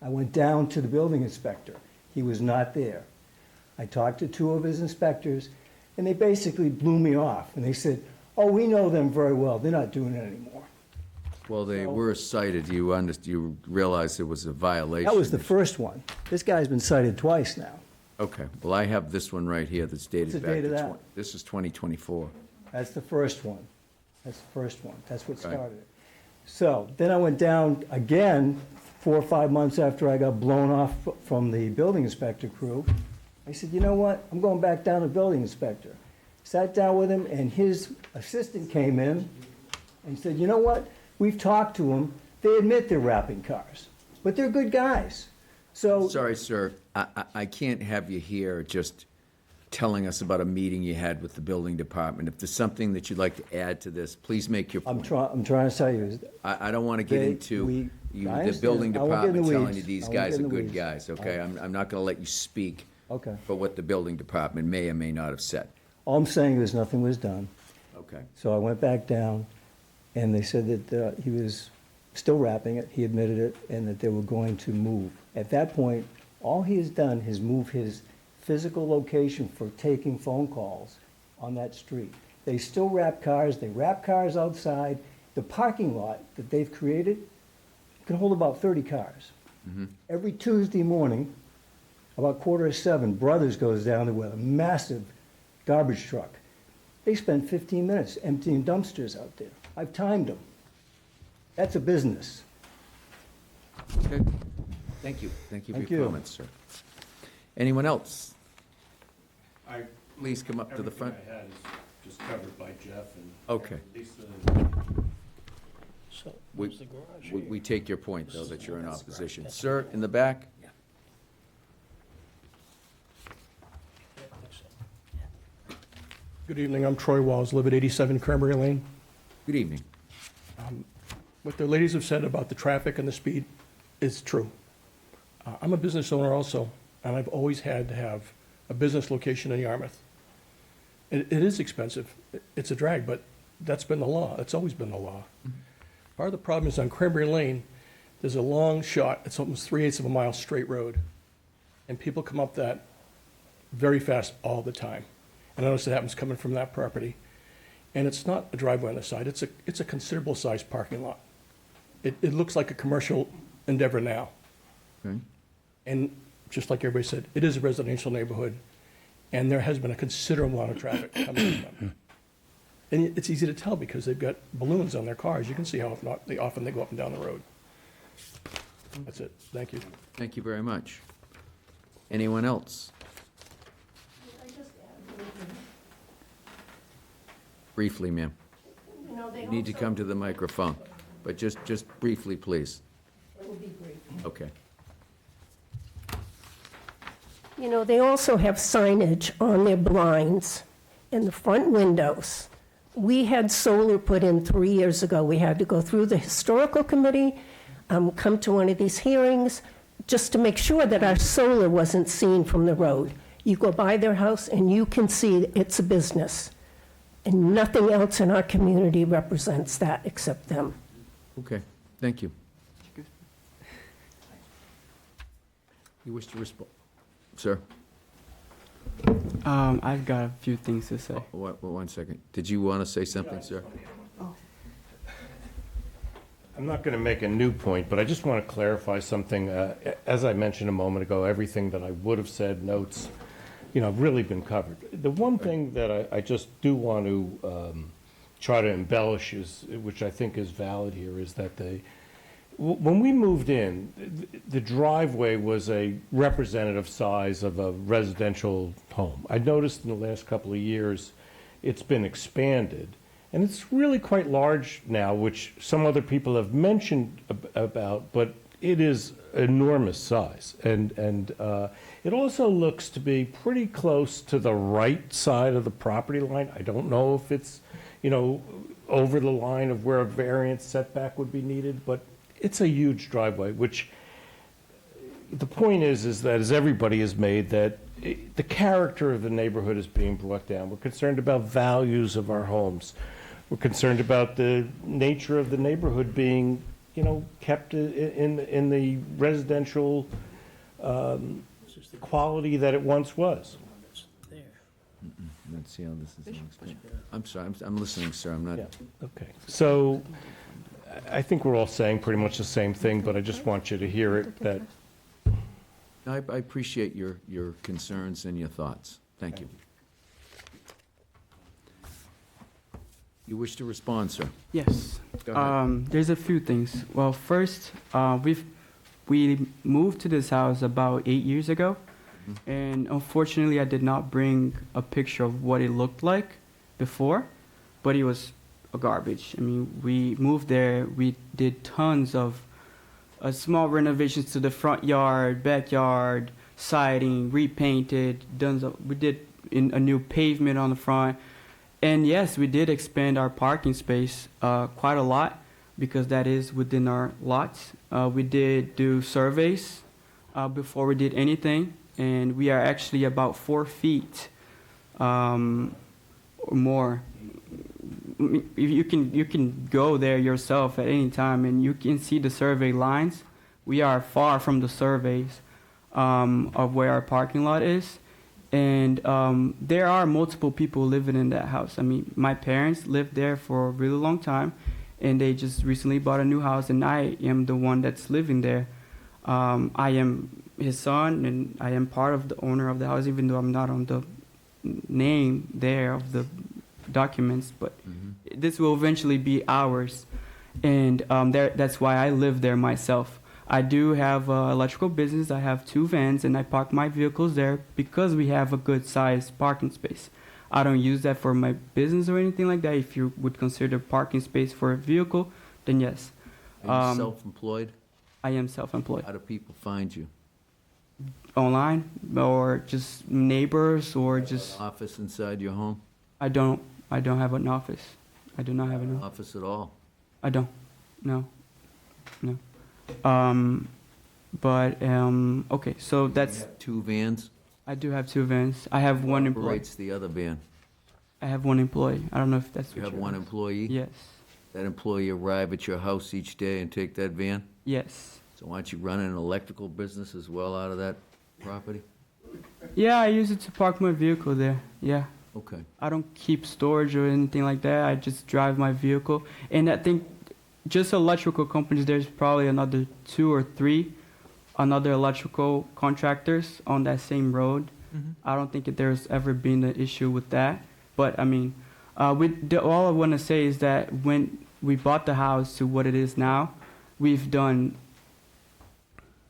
I went down to the building inspector. He was not there. I talked to two of his inspectors, and they basically blew me off. And they said, oh, we know them very well. They're not doing it anymore. Well, they were cited. You realize there was a violation. That was the first one. This guy's been cited twice now. Okay, well, I have this one right here that's dated What's the back date to of that? This is 2024. That's the first one. That's the first one. That's what Okay. started it. So then I went down again 4 or 5 months after I got blown off from the building inspector crew. I said, you know what? I'm going back down to building inspector. Sat down with him, and his assistant came in and said, you know what? We've talked to them. They admit they're wrapping cars, but they're good guys. So Sorry, sir, I can't have you here just telling us about a meeting you had with the building department. If there's something that you'd like to add to this, please make your point. I'm trying to tell you. I don't want to get into I the understand. building I won't get in the department telling weeds. you these I won't guys get are in the good weeds. guys, okay? I'm not going to let you speak Okay. for what the building department may or may not have said. All I'm saying is nothing was done. Okay. So I went back down, and they said that he was still wrapping it, he admitted it, and that they were going to move. At that point, all he has done is move his physical location for taking phone calls on that street. They still wrap cars, they wrap cars outside. The parking lot that they've created can hold about 30 cars. Every Tuesday morning, about 6:45, Brothers goes down there with a massive garbage truck. They spend 15 minutes emptying dumpsters out there. I've timed them. That's a business. Okay. Thank you. Thank you for Thank your you. comments, sir. Anyone else? Please come up to the front. Everything I had is just covered by Jeff and. Okay. Lisa. So, We- where's the garage? We take your point, though, that you're in opposition. Sir, in the back? Good evening, I'm Troy Walls, live at 87 Cranberry Lane. Good evening. What the ladies have said about the traffic and the speed is true. I'm a business owner also, and I've always had to have a business location in Yarmouth. It is expensive, it's a drag, but that's been the law, that's always been the law. Part of the problem is on Cranberry Lane, there's a long shot, it's almost 3/8 of a mile straight road, and people come up that very fast all the time. And I notice it happens coming from that property. And it's not a driveway on the side, it's a considerable sized parking lot. It looks like a commercial endeavor now. Okay. And just like everybody said, it is a residential neighborhood, and there has been a considerable amount of traffic coming from them. And it's easy to tell because they've got balloons on their cars. You can see how often they go up and down the road. That's it. Thank you. Thank you very much. Anyone else? Briefly, ma'am. You need to come to the microphone, but just briefly, please. It will be brief. Okay. You know, they also have signage on their blinds in the front windows. We had solar put in 3 years ago. We had to go through the historical committee, come to one of these hearings, just to make sure that our solar wasn't seen from the road. You go by their house and you can see it's a business. And nothing else in our community represents that except them. Okay, thank you. You wish to respond? Sir? I've got a few things to say. One second. Did you want to say something, sir? I'm not going to make a new point, but I just want to clarify something. As I mentioned a moment ago, everything that I would have said, notes, have really been covered. The one thing that I just do want to try to embellish is, which I think is valid here, is that when we moved in, the driveway was a representative size of a residential home. I noticed in the last couple of years, it's been expanded. And it's really quite large now, which some other people have mentioned about, but it is enormous size. And it also looks to be pretty close to the right side of the property line. I don't know if it's, over the line of where a variance setback would be needed, but it's a huge driveway, which the point is that, as everybody has made, that the character of the neighborhood is being brought down. We're concerned about values of our homes. We're concerned about the nature of the neighborhood being, kept in the residential quality that it once was. Let's see how this is. I'm sorry, I'm listening, sir. I'm not. Yeah, okay. So I think we're all saying pretty much the same thing, but I just want you to hear it, that. I appreciate your concerns and your thoughts. Thank you. You wish to respond, sir? Yes. Go ahead. There's a few things. Well, first, we moved to this house about 8 years ago, and unfortunately, I did not bring a picture of what it looked like before, but it was a garbage. I mean, we moved there. We did tons of small renovations to the front yard, backyard, siding, repainted. We did a new pavement on the front. And yes, we did expand our parking space quite a lot because that is within our lots. We did do surveys before we did anything, and we are actually about 4 feet or more. You can go there yourself at any time, and you can see the survey lines. We are far from the surveys of where our parking lot is. And there are multiple people living in that house. I mean, my parents lived there for a really long time, and they just recently bought a new house, and I am the one that's living there. I am his son, and I am part of the owner of the house, even though I'm not on the name there of the documents. But this will eventually be ours, and that's why I live there myself. I do have an electrical business. I have 2 vans, and I park my vehicles there because we have a good-sized parking space. I don't use that for my business or anything like that. If you would consider parking space for a vehicle, then yes. Are you self-employed? I am self-employed. How do people find you? Online, or just neighbors, or just... Office inside your home? I don't have an office. I do not have an office. Office at all? I don't. No. Okay, so that's... You have 2 vans? I do have 2 vans. I have one employee. Who operates the other van? I have 1 employee. I don't know if that's what You have you're 1 asking. employee? Yes. That employee arrive at your house each day and take that van? Yes. So why don't you run an electrical business as well out of that property? Yeah, I use it to park my vehicle there. Yeah. Okay. I don't keep storage or anything like that. I just drive my vehicle. And I think just electrical companies, there's probably another 2 or 3 another electrical contractors on that same road. I don't think that there's ever been an issue with that. But I mean, all I want to say is that when we bought the house to what it is now, we've done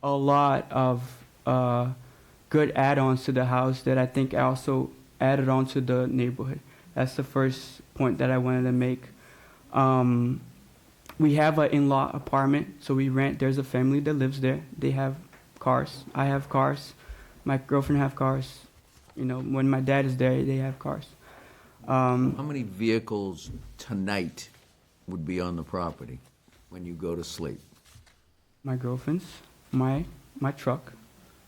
a lot of good add-ons to the house that I think also added on to the neighborhood. That's the first point that I wanted to make. We have an in-law apartment, so we rent. There's a family that lives there. They have cars. I have cars. My girlfriend have cars. When my dad is there, they have cars. How many vehicles tonight would be on the property when you go to sleep? My girlfriend's, my truck.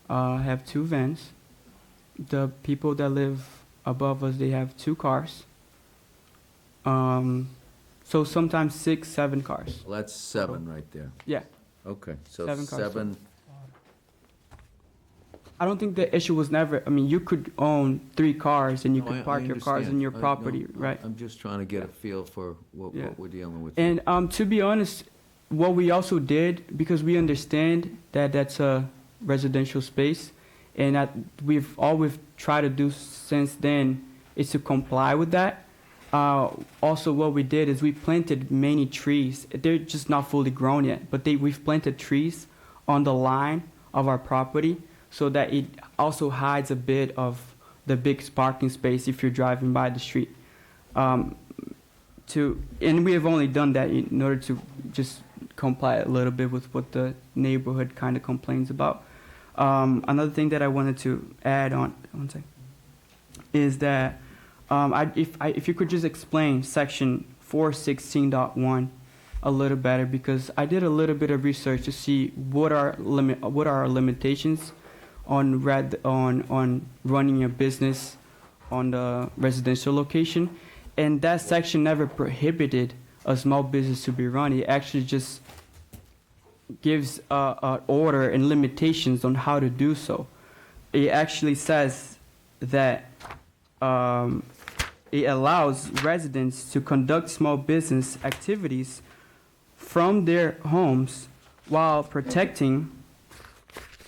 I have 2 vans. The people that live above us, they have 2 cars. So sometimes 6, 7 cars. Well, that's 7 right there. Yeah. Okay, so 7 cars. 7. I don't think the issue was never, I mean, you could own 3 cars and you No, I could park your cars understand. in your No, property, right? I'm just trying to get a feel for what Yeah. we're dealing with. And to be honest, what we also did, because we understand that that's a residential space, and that all we've tried to do since then is to comply with that. Also, what we did is we planted many trees. They're just not fully grown yet, but we've planted trees on the line of our property so that it also hides a bit of the big parking space if you're driving by the street. And we have only done that in order to just comply a little bit with what the neighborhood kind of complains about. Another thing that I wanted to add on, one second, is that if you could just explain section 416.1 a little better, because I did a little bit of research to see what are our limitations on running a business on the residential location, and that section never prohibited a small business to be run. It actually just gives an order and limitations on how to do so. It actually says that it allows residents to conduct small business activities from their homes while protecting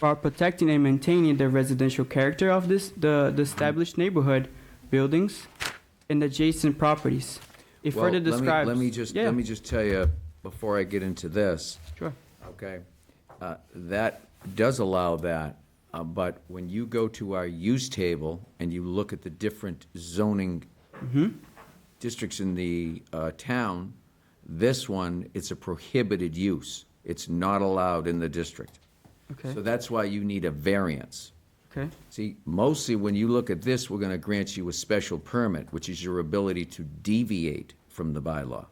and maintaining the residential character of the established neighborhood, buildings, and adjacent properties. It Well, further describes. Let me just tell you, before I get into this. Sure. Okay, that does allow that, but when you go to our use table and you look at the different zoning districts in the town, this one, it's a prohibited use. It's not allowed in the district. Okay. So that's why you need a variance. Okay. See, mostly when you look at this, we're gonna grant you a special permit, which is your ability to deviate from the bylaw.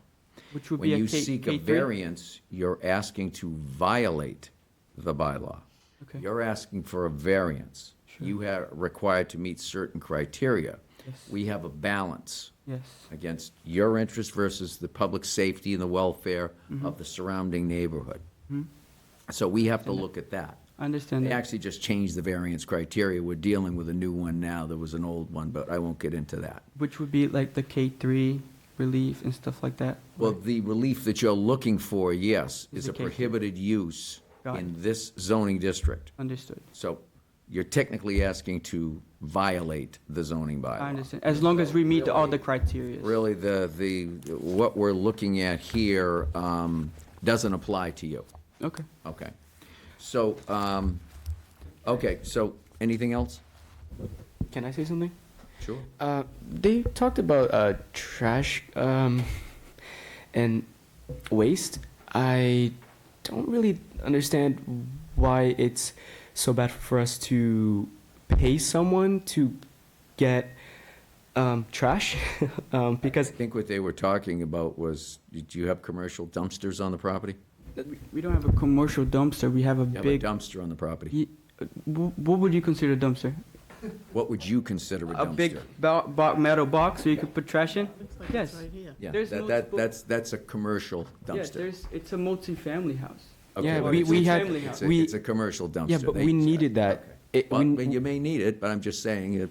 Which would When be a you K- seek a K3? variance, you're asking to violate the bylaw. Okay. You're asking for a variance. You are required to meet certain criteria. Yes. We have a balance Yes. against your interest versus the public safety and the welfare Mhm. of the surrounding neighborhood. Mhm. So we have to look at that. I understand They that. actually just changed the variance criteria. We're dealing with a new one now. There was an old one, but I won't get into that. Which would be like the K3 relief and stuff like that. Well, the relief that you're looking for, yes, is the a K3. prohibited use Got in this zoning district. Understood. So you're technically asking to violate the zoning bylaw. I understand. As long as we meet all the criteria. Really, what we're looking at here doesn't apply to you. Okay. Okay. So, so anything else? Can I say something? Sure. They talked about trash and waste. I don't really understand why it's so bad for us to pay someone to get trash because I think what they were talking about was, do you have commercial dumpsters on the property? We don't have a commercial dumpster. We have a You have big. a dumpster on the property. What would you consider a dumpster? What would you consider a dumpster? A big metal box so you could put trash in? Yes. Yeah, There's that's a commercial Yes, dumpster. it's a multi-family house. Okay, Yeah, but we- it's we a- had- it's a- we- It's a commercial dumpster. Yeah, but they we said. needed that. Okay. Well, you may need it, but I'm just saying, you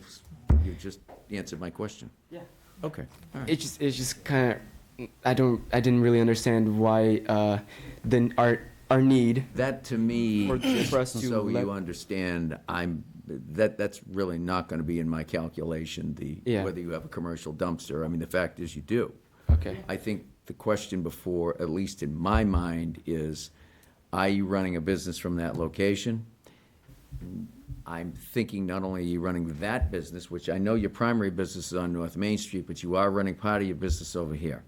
just answered my question. Yeah. Okay, all right. It's just kind of I didn't really understand why then our need. That to me, For just us to so let- you understand, that's really not gonna be in my calculation, Yeah. whether you have a commercial dumpster. I mean, the fact is you do. Okay. I think the question before, at least in my mind, is, are you running a business from that location? I'm thinking not only are you running that business, which I know your primary business is on North Main Street, but you are running part of your business over here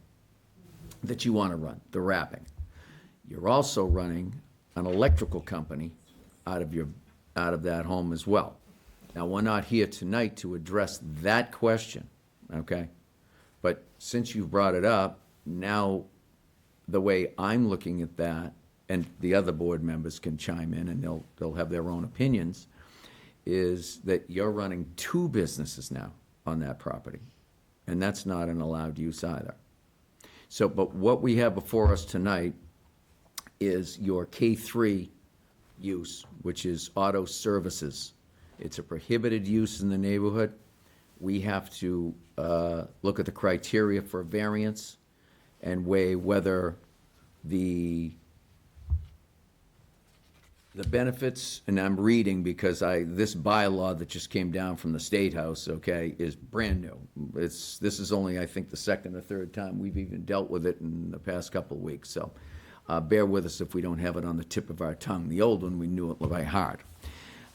that you want to run, the wrapping. You're also running an electrical company out of that home as well. Now, we're not here tonight to address that question, okay? But since you've brought it up, now the way I'm looking at that, and the other board members can chime in and they'll have their own opinions, is that you're running 2 businesses now on that property. And that's not an allowed use either. So, but what we have before us tonight is your K3 use, which is auto services. It's a prohibited use in the neighborhood. We have to look at the criteria for variance and weigh whether the benefits, and I'm reading because this bylaw that just came down from the State House, okay, is brand new. This is only, I think, the second or third time we've even dealt with it in the past couple of weeks, so bear with us if we don't have it on the tip of our tongue. The old one, we knew it by heart.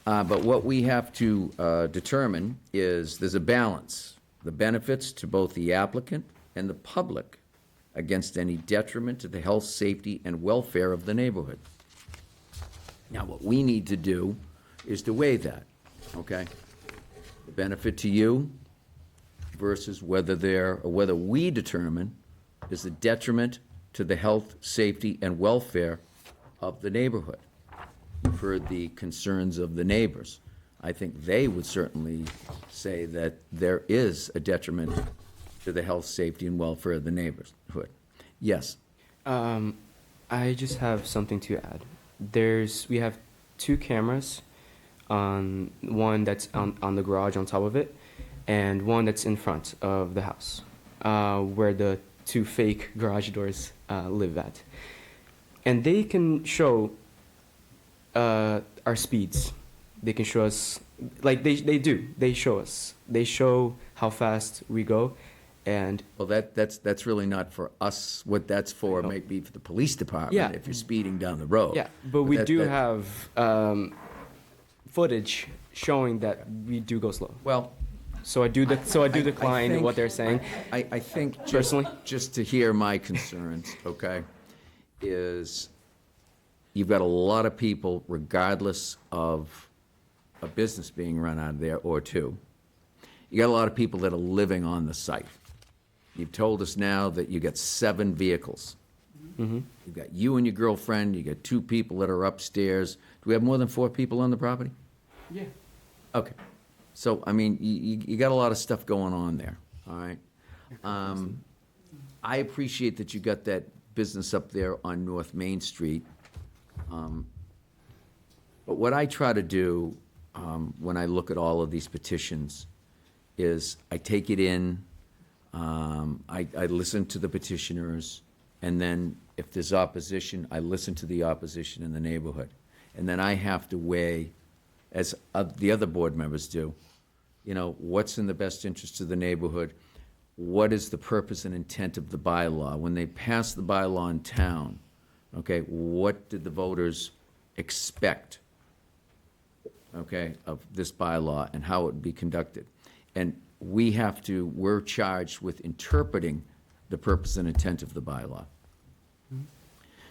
But what we have to determine is there's a balance, the benefits to both the applicant and the public against any detriment to the health, safety, and welfare of the neighborhood. Now, what we need to do is to weigh that, okay? The benefit to you versus whether we determine is a detriment to the health, safety, and welfare of the neighborhood. You've heard the concerns of the neighbors. I think they would certainly say that there is a detriment to the health, safety, and welfare of the neighborhood. Yes? I just have something to add. We have 2 cameras, one that's on the garage on top of it, and one that's in front of the house, where the 2 fake garage doors live at. And they can show our speeds. They can show us, like they do. They show us. They show how fast we go. And well, that's really not for us. What that's for might be for the police department, yeah, if you're speeding down the road. Yeah, but we do have footage showing that we do go slow. Well, so I do decline what they're saying. I think personally, just to hear my concerns, okay, is you've got a lot of people, regardless of a business being run out of there or two. You got a lot of people that are living on the site. You've told us now that you got 7 vehicles. Mm-hmm. You've got you and your girlfriend, you got 2 people that are upstairs. Do we have more than 4 people on the property? Yeah. Okay. So, I mean, you got a lot of stuff going on there, all right? I appreciate that you got that business up there on North Main Street. But what I try to do when I look at all of these petitions is I take it in, I listen to the petitioners, and then if there's opposition, I listen to the opposition in the neighborhood. And then I have to weigh, as the other board members do, what's in the best interest of the neighborhood? What is the purpose and intent of the bylaw? When they pass the bylaw in town, okay, what did the voters expect, okay, of this bylaw and how it would be conducted? And we're charged with interpreting the purpose and intent of the bylaw.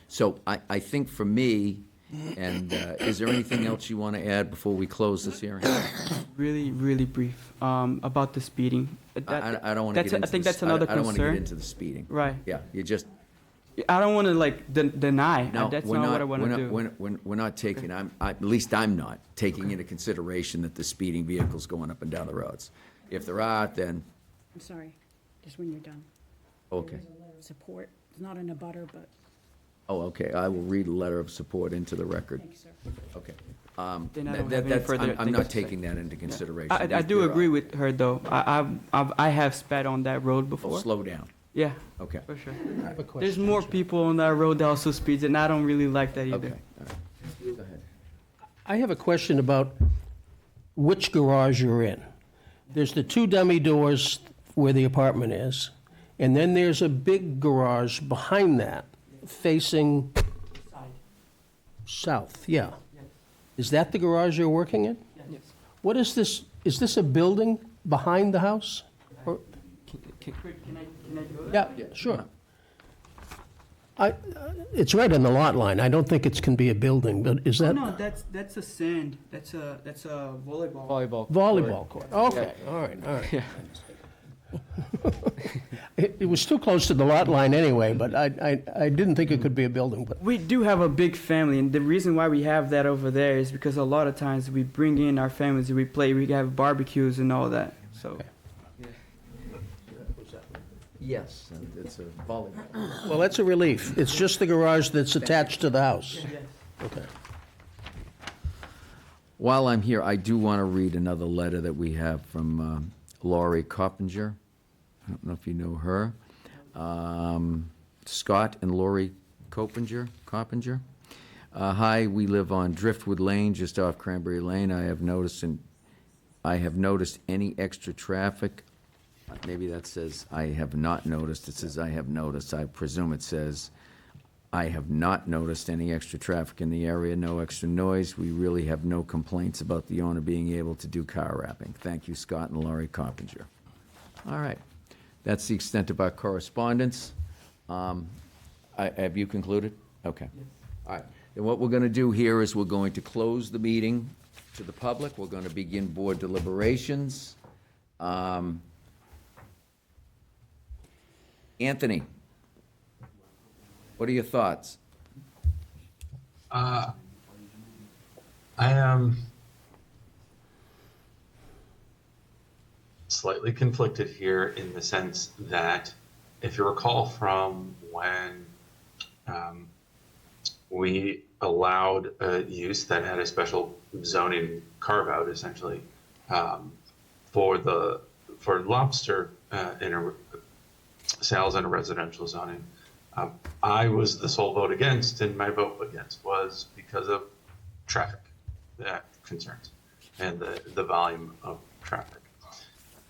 So I think for me, and is there anything else you want to add before we close this hearing? Really, really brief about the speeding. I don't want to get into I think that's another concern. I don't want to get into the speeding. Right. Yeah, you just. I don't want to deny. No, that's not what I want to do. We're not taking, at least I'm not taking into consideration that the speeding vehicles going up and down the roads. If there are, then, I'm sorry, just when you're done. okay. There's a letter of support. It's not in a butter, but Oh, okay, I will read a letter of support into the record. thank you, sir. Okay. Then I don't have any further I'm things not to say. taking that into consideration. I do agree with her though. I have sped on that road Oh, before. slow down. Yeah, Okay. for sure. I have a question. There's more people on that road that also speeds, and I don't really like that either. Okay, all right. Go ahead. I have a question about which garage you're in. There's the 2 dummy doors where the apartment is, and then there's a big garage behind that facing south, yeah. Is that the garage you're working in? Yes. What is this? Is this a building behind the house? Or- Can I go there? Yeah, sure. It's right on the lot line. I don't think it can be a building, but is that? No, that's a sand. That's a volleyball. Volleyball court. Okay, all right. Yeah. It was too close to the lot line anyway, but I didn't think it could be a building, but. We do have a big family, and the reason why we have that over there is because a lot of times we bring in our families, we play, we have barbecues and all that. So. Okay. Yes, it's a volleyball. Well, that's a relief. It's just the garage that's attached to the house. Yes. Okay. While I'm here, I do want to read another letter that we have from Laurie Coppinger. I don't know if you know her. Scott and Laurie Coppinger. Hi, we live on Driftwood Lane, just off Cranberry Lane. I have noticed any extra traffic. Maybe that says I have not noticed. It says I have noticed. I presume it says I have not noticed any extra traffic in the area, no extra noise. We really have no complaints about the owner being able to do car wrapping. Thank you, Scott and Laurie Coppinger. All right. That's the extent of our correspondence. Have you concluded? Okay. All right. Then what we're going to do here is we're going to close the meeting to the public. We're going to begin board deliberations. Anthony, what are your thoughts? I am slightly conflicted here in the sense that if you recall from when we allowed a use that had a special zoning carve-out, essentially, for lobster sales in a residential zoning, I was the sole vote against, and my vote against was because of traffic concerns and the volume of traffic.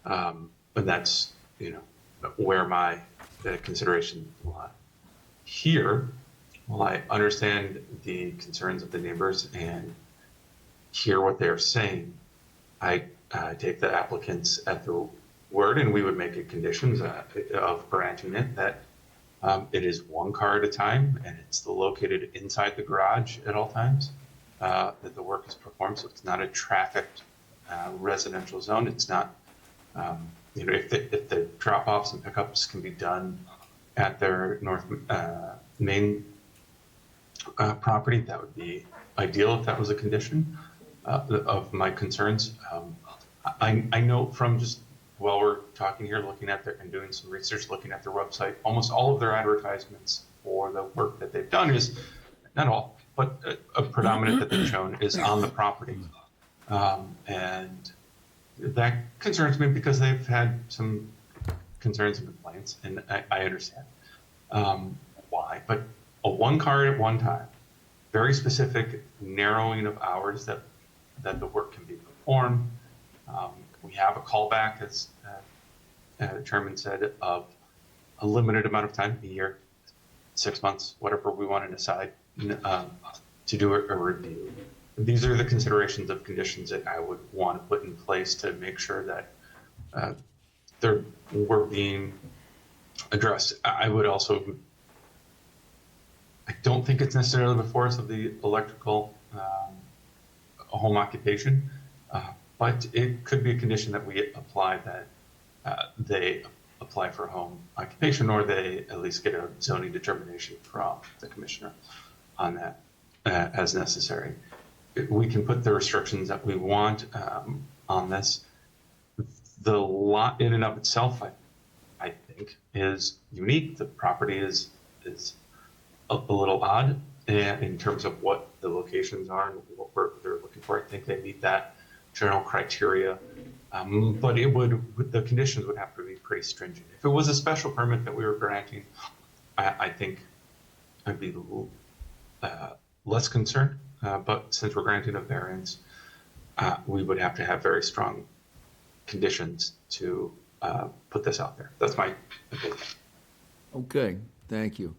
And that's, where my consideration lie. Here, while I understand the concerns of the neighbors and hear what they're saying, I take the applicants at their word, and we would make it conditions of granting it that it is one car at a time, and it's located inside the garage at all times that the work is performed. So it's not a trafficked residential zone. It's not, if the drop-offs and pickups can be done at their North Main property, that would be ideal if that was a condition of my concerns. I know from just while we're talking here, looking at and doing some research, looking at their website, almost all of their advertisements for the work that they've done is, not all, but a predominant that they've shown is on the property. And that concerns me because they've had some concerns and complaints, and I understand why. But a one car at one time, very specific narrowing of hours that the work can be performed. We have a callback, as the chairman said, of a limited amount of time, a year, 6 months, whatever we want to decide, to do a review. These are the considerations of conditions that I would want to put in place to make sure that we're being addressed. I would also, I don't think it's necessarily the force of the electrical home occupation, but it could be a condition that we apply that they apply for home occupation, or they at least get a zoning determination from the commissioner on that as necessary. We can put the restrictions that we want on this. The lot in and of itself, I think, is unique. The property is a little odd in terms of what the locations are and what they're looking for. I think they meet that general criteria, but the conditions would have to be pretty stringent. If it was a special permit that we were granting, I think I'd be less concerned. But since we're granting a variance, we would have to have very strong conditions to put this out there. That's my opinion. Okay, thank you.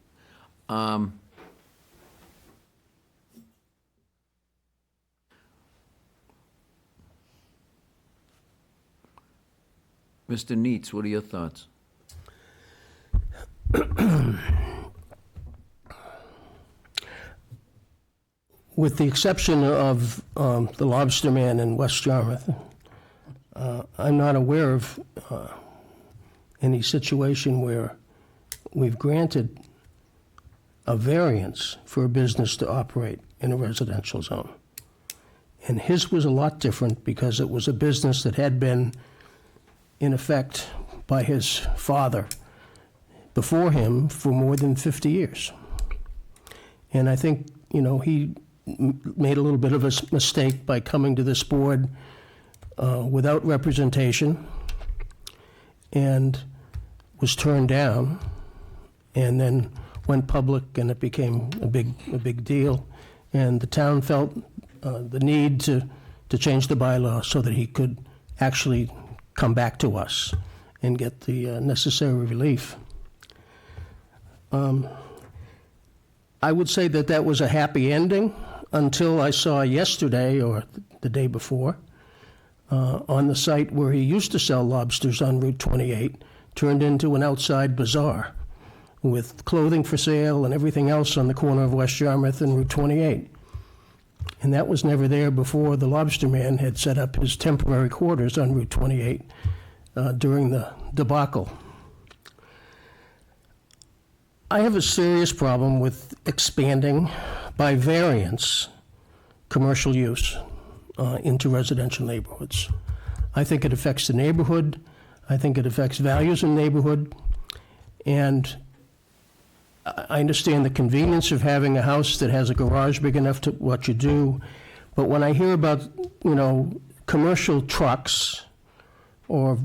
Mr. Neitz, what are your thoughts? With the exception of the Lobster Man in West Yarmouth, I'm not aware of any situation where we've granted a variance for a business to operate in a residential zone. And his was a lot different because it was a business that had been in effect by his father before him for more than 50 years. And I think, he made a little bit of a mistake by coming to this board without representation and was turned down, and then went public, and it became a big deal. And the town felt the need to change the bylaw so that he could actually come back to us and get the necessary relief. I would say that that was a happy ending until I saw yesterday, or the day before, on the site where he used to sell lobsters on Route 28, turned into an outside bazaar with clothing for sale and everything else on the corner of West Yarmouth and Route 28. And that was never there before the Lobster Man had set up his temporary quarters on Route 28 during the debacle. I have a serious problem with expanding by variance commercial use into residential neighborhoods. I think it affects the neighborhood. I think it affects values in the neighborhood. And I understand the convenience of having a house that has a garage big enough to what you do. But when I hear about, commercial trucks or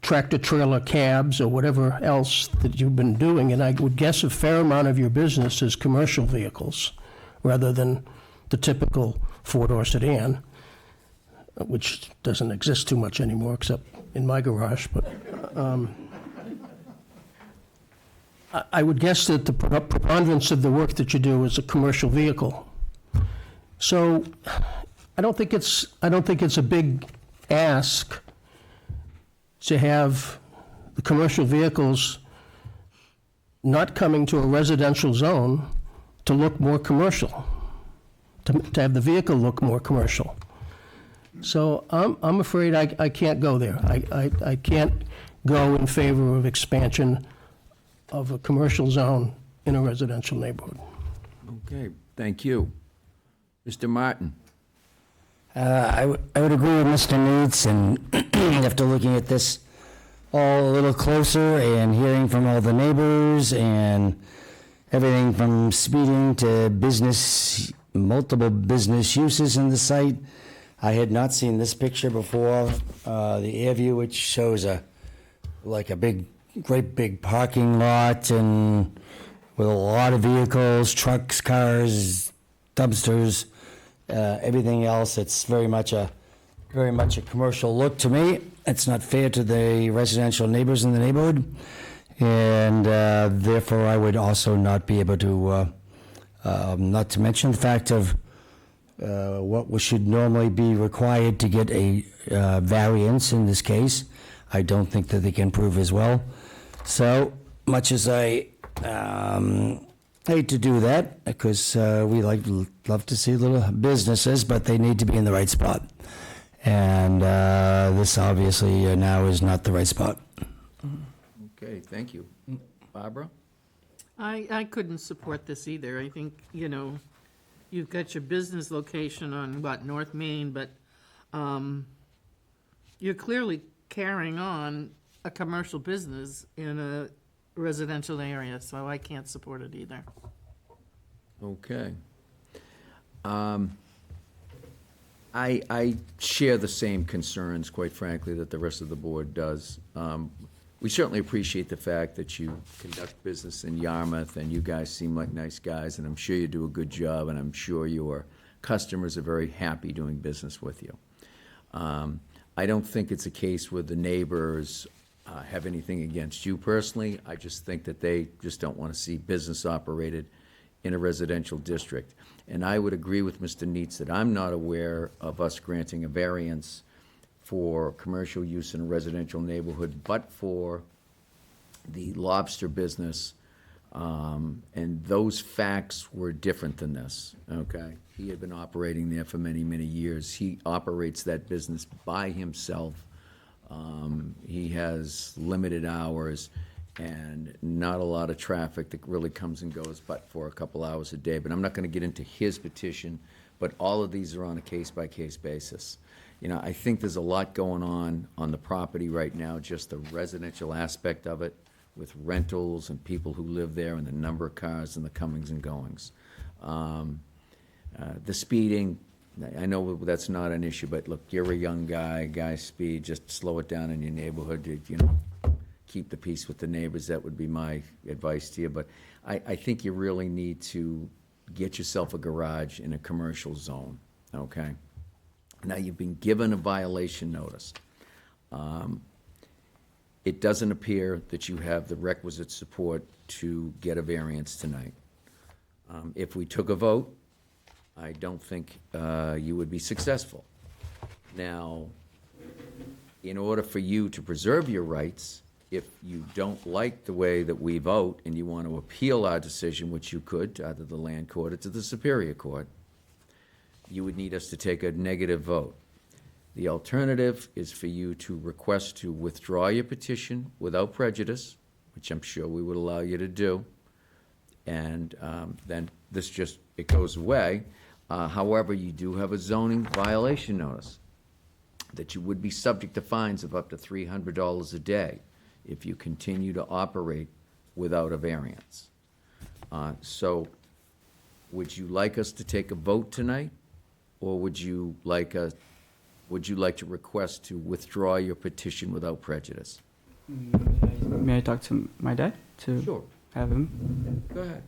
tractor trailer cabs or whatever else that you've been doing, and I would guess a fair amount of your business is commercial vehicles rather than the typical four-door sedan, which doesn't exist too much anymore except in my garage. But I would guess that the preponderance of the work that you do is a commercial vehicle. So I don't think it's a big ask to have the commercial vehicles not coming to a residential zone to look more commercial, to have the vehicle look more commercial. So I'm afraid I can't go there. I can't go in favor of expansion of a commercial zone in a residential neighborhood. Okay, thank you. Mr. Martin? I would agree with Mr. Neitz, and after looking at this all a little closer and hearing from all the neighbors and everything from speeding to multiple business uses in the site, I had not seen this picture before. The air view, which shows great big parking lot and with a lot of vehicles, trucks, cars, dumpsters, everything else. It's very much a commercial look to me. It's not fair to the residential neighbors in the neighborhood, and therefore I would also not be able to, not to mention the fact of what should normally be required to get a variance in this case. I don't think that they can prove as well. So much as I hate to do that, because we love to see little businesses, but they need to be in the right spot. And this obviously now is not the right spot. Okay, thank you. Barbara? I couldn't support this either. I think, you've got your business location on, North Main, but you're clearly carrying on a commercial business in a residential area, so I can't support it either. Okay. I share the same concerns, quite frankly, that the rest of the board does. We certainly appreciate the fact that you conduct business in Yarmouth, and you guys seem like nice guys, and I'm sure you do a good job, and I'm sure your customers are very happy doing business with you. I don't think it's a case where the neighbors have anything against you personally. I just think that they just don't want to see business operated in a residential district. And I would agree with Mr. Neitz that I'm not aware of us granting a variance for commercial use in a residential neighborhood, but for the lobster business. And those facts were different than this, okay? He had been operating there for many, many years. He operates that business by himself. He has limited hours and not a lot of traffic that really comes and goes but for a couple hours a day. But I'm not going to get into his petition, but all of these are on a case-by-case basis. I think there's a lot going on the property right now, just the residential aspect of it, with rentals and people who live there and the number of cars and the comings and goings. The speeding, I know that's not an issue, but look, you're a young guy speed, just slow it down in your neighborhood, you know, keep the peace with the neighbors, that would be my advice to you, but I think you really need to get yourself a garage in a commercial zone, okay? Now, you've been given a violation notice. It doesn't appear that you have the requisite support to get a variance tonight. If we took a vote, I don't think you would be successful. Now, in order for you to preserve your rights, if you don't like the way that we vote and you want to appeal our decision, which you could, to either the land court or to the Superior Court, you would need us to take a negative vote. The alternative is for you to request to withdraw your petition without prejudice, which I'm sure we would allow you to do, and then this just, it goes away. However, you do have a zoning violation notice that you would be subject to fines of up to $300 a day if you continue to operate without a variance. So, would you like us to take a vote tonight, or would you like to request to withdraw your petition without prejudice? May I talk to my dad to Sure. have him? Go ahead.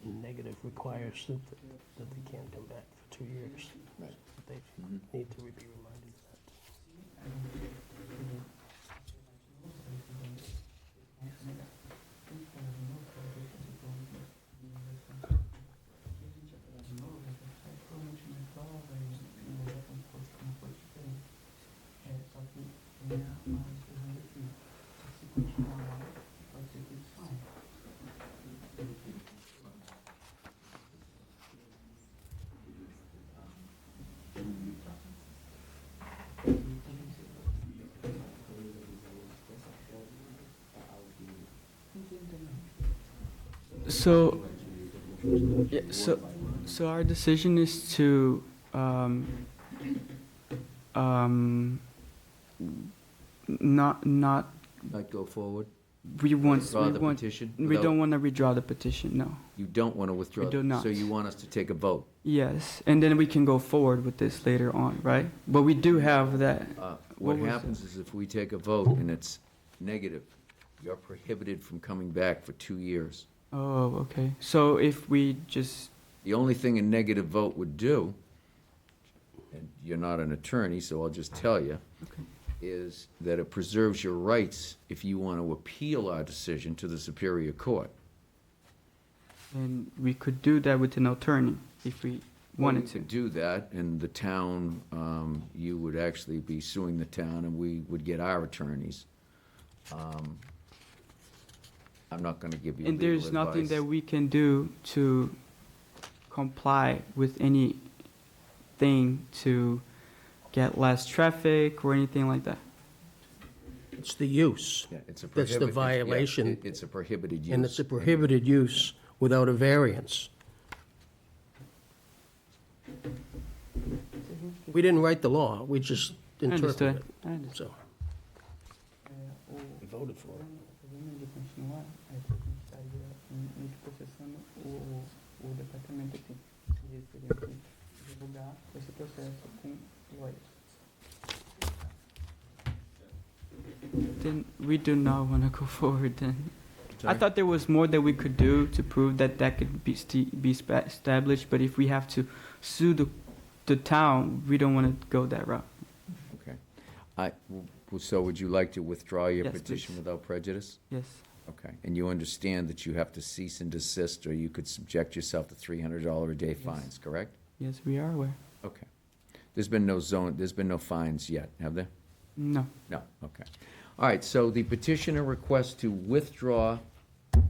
Negative requires that they can't come back for 2 years. They need to be reminded of that. So, yeah, so our decision is to, not, Not go forward? Withdraw the petition we without- don't want to withdraw the petition, no. You don't want to withdraw? We do not. So you want us to take a vote? Yes, and then we can go forward with this later on, right? But we do have that. What was happens is if we take a vote and it's negative, you're prohibited from coming back for 2 years. Oh, okay. So if we just, The only thing a negative vote would do, and you're not an attorney, so I'll just tell you, is that it preserves your rights if you want to appeal our decision to the Superior Court. and we could do that with an attorney if we wanted You to. could do that, and the town, you would actually be suing the town, and we would get our attorneys. I'm not going to give you And legal there's nothing advice. that we can do to comply with anything to get less traffic or anything like that. It's the use. Yeah, it's a That's the prohibited- yeah, violation. It's a prohibited use. And it's a prohibited use without a variance. We didn't write the law, we just interpreted it. I understand. So, we voted for it. Then we do not want to go forward then. I Sorry? thought there was more that we could do to prove that that could be established, but if we have to sue the town, we don't want to go that route. Okay. So would you like to withdraw your Yes, petition please. without prejudice? Yes. Okay. And you understand that you have to cease and desist, or you could subject yourself to $300 a day fines, correct? Yes, we are aware. Okay. There's been no fines yet, have there? No. No, okay. All right, so the petitioner requests to withdraw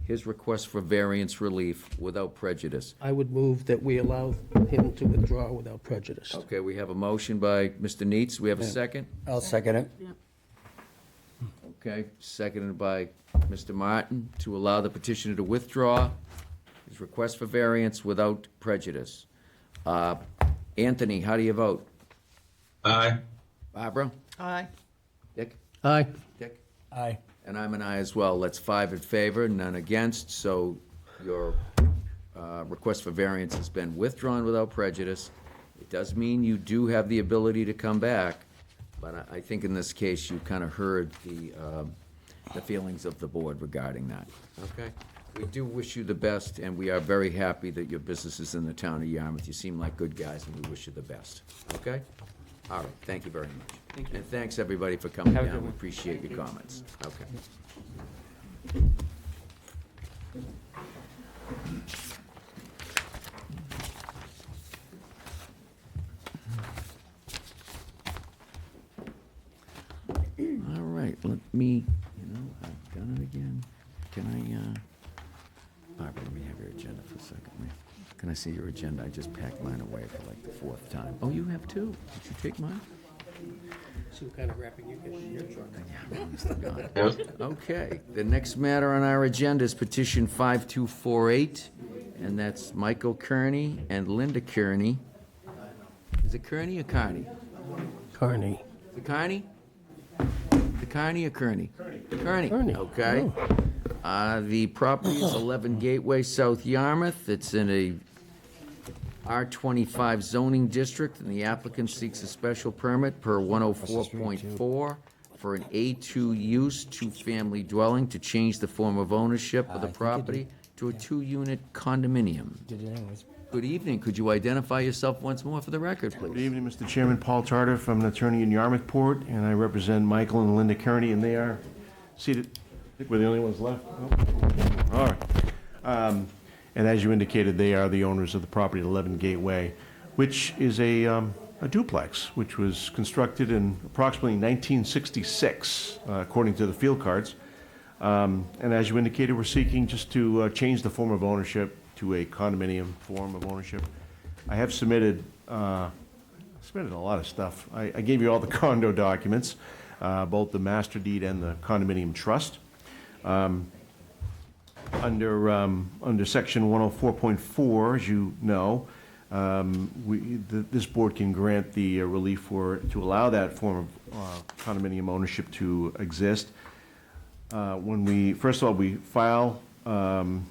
his request for variance relief without prejudice. I would move that we allow him to withdraw without prejudice. Okay, we have a motion by Mr. Neitz. We have a Yeah. second? I'll second it. Okay, seconded by Mr. Martin to allow the petitioner to withdraw his request for variance without prejudice. Anthony, how do you vote? Aye. Barbara? Aye. Dick? Aye. Dick? Aye. And I'm an aye as well. That's 5 in favor, none against, so your request for variance has been withdrawn without prejudice. It does mean you do have the ability to come back, but I think in this case, you kind of heard the feelings of the board regarding that, okay? We do wish you the best, and we are very happy that your business is in the town of Yarmouth. You seem like good guys, and we wish you the best, okay? All right, thank you very much. Thank you. And thanks, everybody, for coming Have a down. good We one. appreciate your comments. Okay. All right, let me, I've done it again. Can I, Barbara, let me have your agenda for a second. Can I see your agenda? I just packed mine away for like the 4th time. Oh, you have two? Did you take mine? See what kind of wrapping you get in your truck. Yeah, honest to God. Okay, the next matter on our agenda is petition 5248, and that's Michael Kearney and Linda Kearney. Is it Kearney or Carney? Carney. The Carney? The Carney or Kearney? Kearney. Kearney. Okay. The property is 11 Gateway, South Yarmouth. It's in a R25 zoning district, and the applicant seeks a special permit per 104.4 for an A2 use, two-family dwelling to change the form of ownership of the property to a 2-unit condominium. Did it anyways. Good evening. Could you identify yourself once more for the record, Good please? evening, Mr. Chairman. Paul Tardif. I'm an attorney in Yarmouthport, and I represent Michael and Linda Kearney, and they are seated. I think we're the only ones left. Oh. All right. And as you indicated, they are the owners of the property at 11 Gateway, which is a duplex, which was constructed in approximately 1966, according to the field cards. And as you indicated, we're seeking just to change the form of ownership to a condominium form of ownership. I have submitted a lot of stuff. I gave you all the condo documents, both the master deed and the condominium trust. Under section 104.4, as you know, this board can grant the relief to allow that form of condominium ownership to exist. First of all, we file an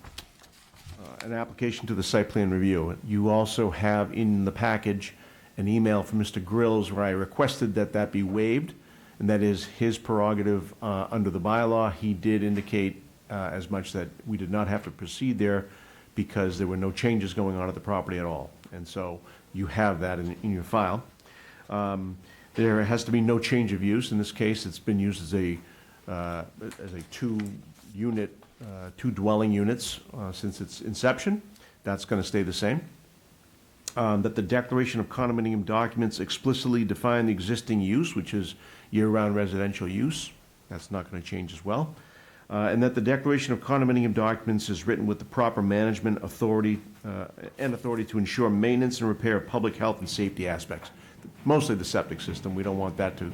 application to the site plan review. You also have in the package an email from Mr. Grills where I requested that be waived, and that is his prerogative under the bylaw. He did indicate as much that we did not have to proceed there because there were no changes going on at the property at all. And so you have that in your file. There has to be no change of use. In this case, it's been used as a 2-unit, 2 dwelling units since its inception. That's going to stay the same. That the declaration of condominium documents explicitly define the existing use, which is year-round residential use. That's not going to change as well. And that the declaration of condominium documents is written with the proper management authority and authority to ensure maintenance and repair of public health and safety aspects. Mostly the septic system. We don't want that to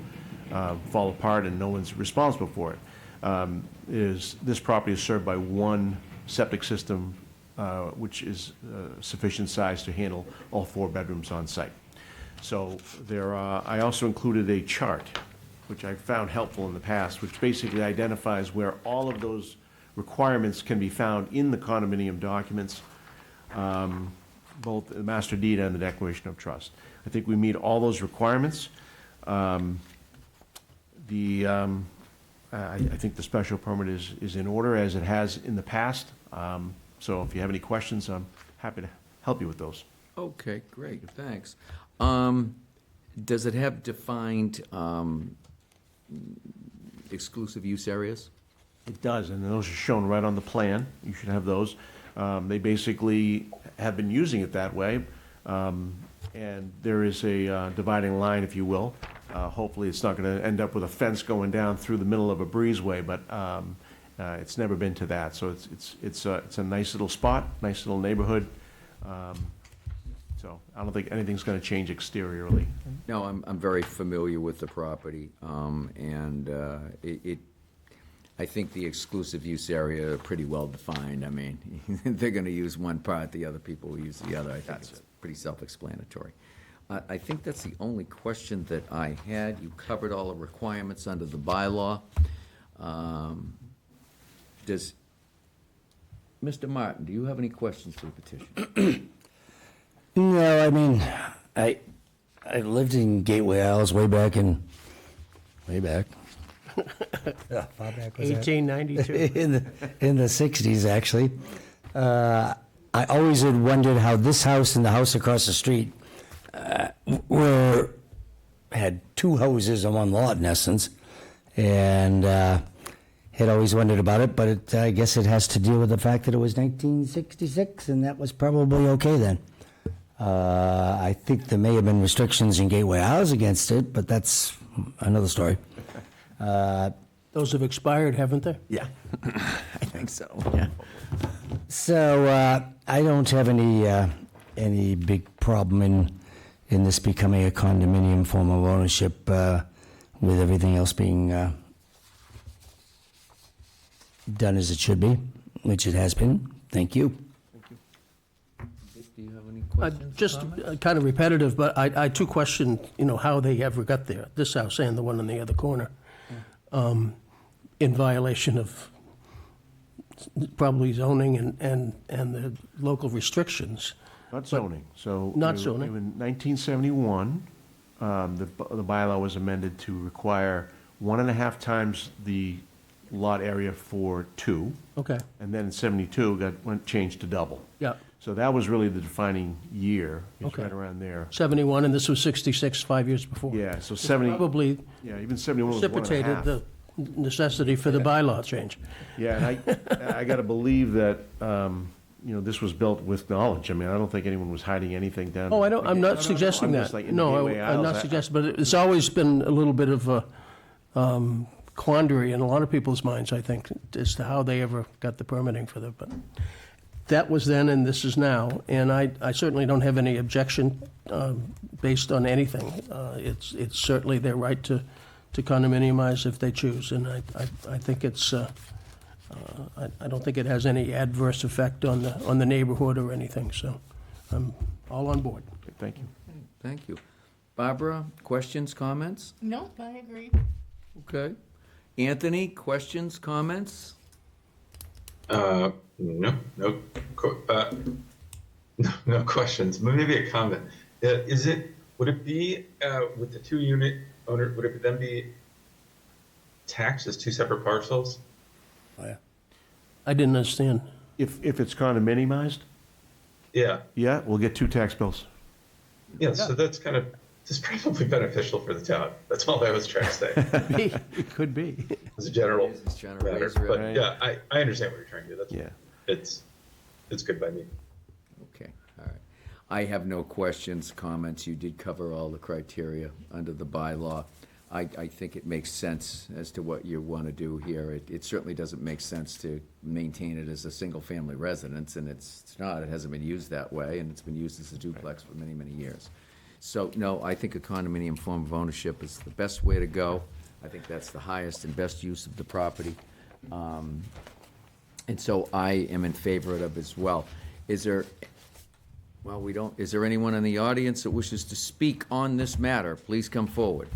fall apart and no one's responsible for it. This property is served by one septic system, which is sufficient size to handle all 4 bedrooms on site. So I also included a chart, which I found helpful in the past, which basically identifies where all of those requirements can be found in the condominium documents, both the master deed and the declaration of trust. I think we meet all those requirements. I think the special permit is in order as it has in the past. So if you have any questions, I'm happy to help you with those. Okay, great, thanks. Does it have defined exclusive use areas? It does, and those are shown right on the plan. You should have those. They basically have been using it that way, and there is a dividing line, if you will. Hopefully, it's not going to end up with a fence going down through the middle of a breezeway, but it's never been to that. So it's a nice little spot, nice little neighborhood. So I don't think anything's going to change exteriorly. No, I'm very familiar with the property, and I think the exclusive use area are pretty well defined. I mean, they're going to use one part, the other people will use the other. I think it's pretty self-explanatory. I think that's the only question that I had. You covered all the requirements under the bylaw. Does, Mr. Martin, do you have any questions for the petition? No, I mean, I lived in Gateway Isles way back. Yeah, far back was that? 1892. in the 60s, actually. I always had wondered how this house and the house across the street had two houses on one lot, in essence, and had always wondered about it, but I guess it has to deal with the fact that it was 1966, and that was probably okay then. I think there may have been restrictions in Gateway Isles against it, but that's another story. Those have expired, haven't they? Yeah, I think so, yeah. So I don't have any big problem in this becoming a condominium form of ownership with everything else being done as it should be, which it has been. Thank you. Do you have any questions? Just kind of repetitive, but I too question, how they ever got there, this house and the one on the other corner, in violation of probably zoning and the local restrictions. Not zoning, so. Not zoning. In 1971, the bylaw was amended to require 1.5 times the lot area for two. Okay. And then in 72, changed to double. Yeah. So that was really the defining year. It's Okay. right around there. 71, and this was 66, 5 years before. Yeah, so 70. Probably Yeah, even 71 was precipitated 1.5. the necessity for the bylaw change. Yeah, and I got to believe that, this was built with knowledge. I mean, I don't think anyone was hiding anything down. Oh, I'm not suggesting I'm that. just like in the No, Gateway I'm Isles, not suggesting, but it's always been a little bit of a quandary in a lot of people's minds, I think, as to how they ever got the permitting for that. But that was then and this is now, and I certainly don't have any objection based on anything. It's certainly their right to condominiumize if they choose, and I think it's, I don't think it has any adverse effect on the neighborhood or anything, so I'm all on board. Thank you. Thank you. Barbara, questions, comments? No, I agree. Okay. Anthony, questions, comments? No questions, but maybe a comment. Would it be, with the 2-unit owner, would it then be taxed as 2 separate parcels? Oh, yeah. I didn't understand. If it's condominiumized, Yeah, yeah, we'll get 2 tax bills. yeah, so that's probably beneficial for the town. That's all I was trying to say, It could be. as a general It's trying to matter. raise But revenue. yeah, I understand what you're trying to do. That's, Yeah. it's good by me. Okay, all right. I have no questions, comments. You did cover all the criteria under the bylaw. I think it makes sense as to what you want to do here. It certainly doesn't make sense to maintain it as a single-family residence, and it's not. It hasn't been used that way, and it's been used as a duplex for many, many years. So, no, I think a condominium form of ownership is the best way to go. I think that's the highest and best use of the property. And so I am in favor of it as well. Is there anyone in the audience that wishes to speak on this matter? Please come forward.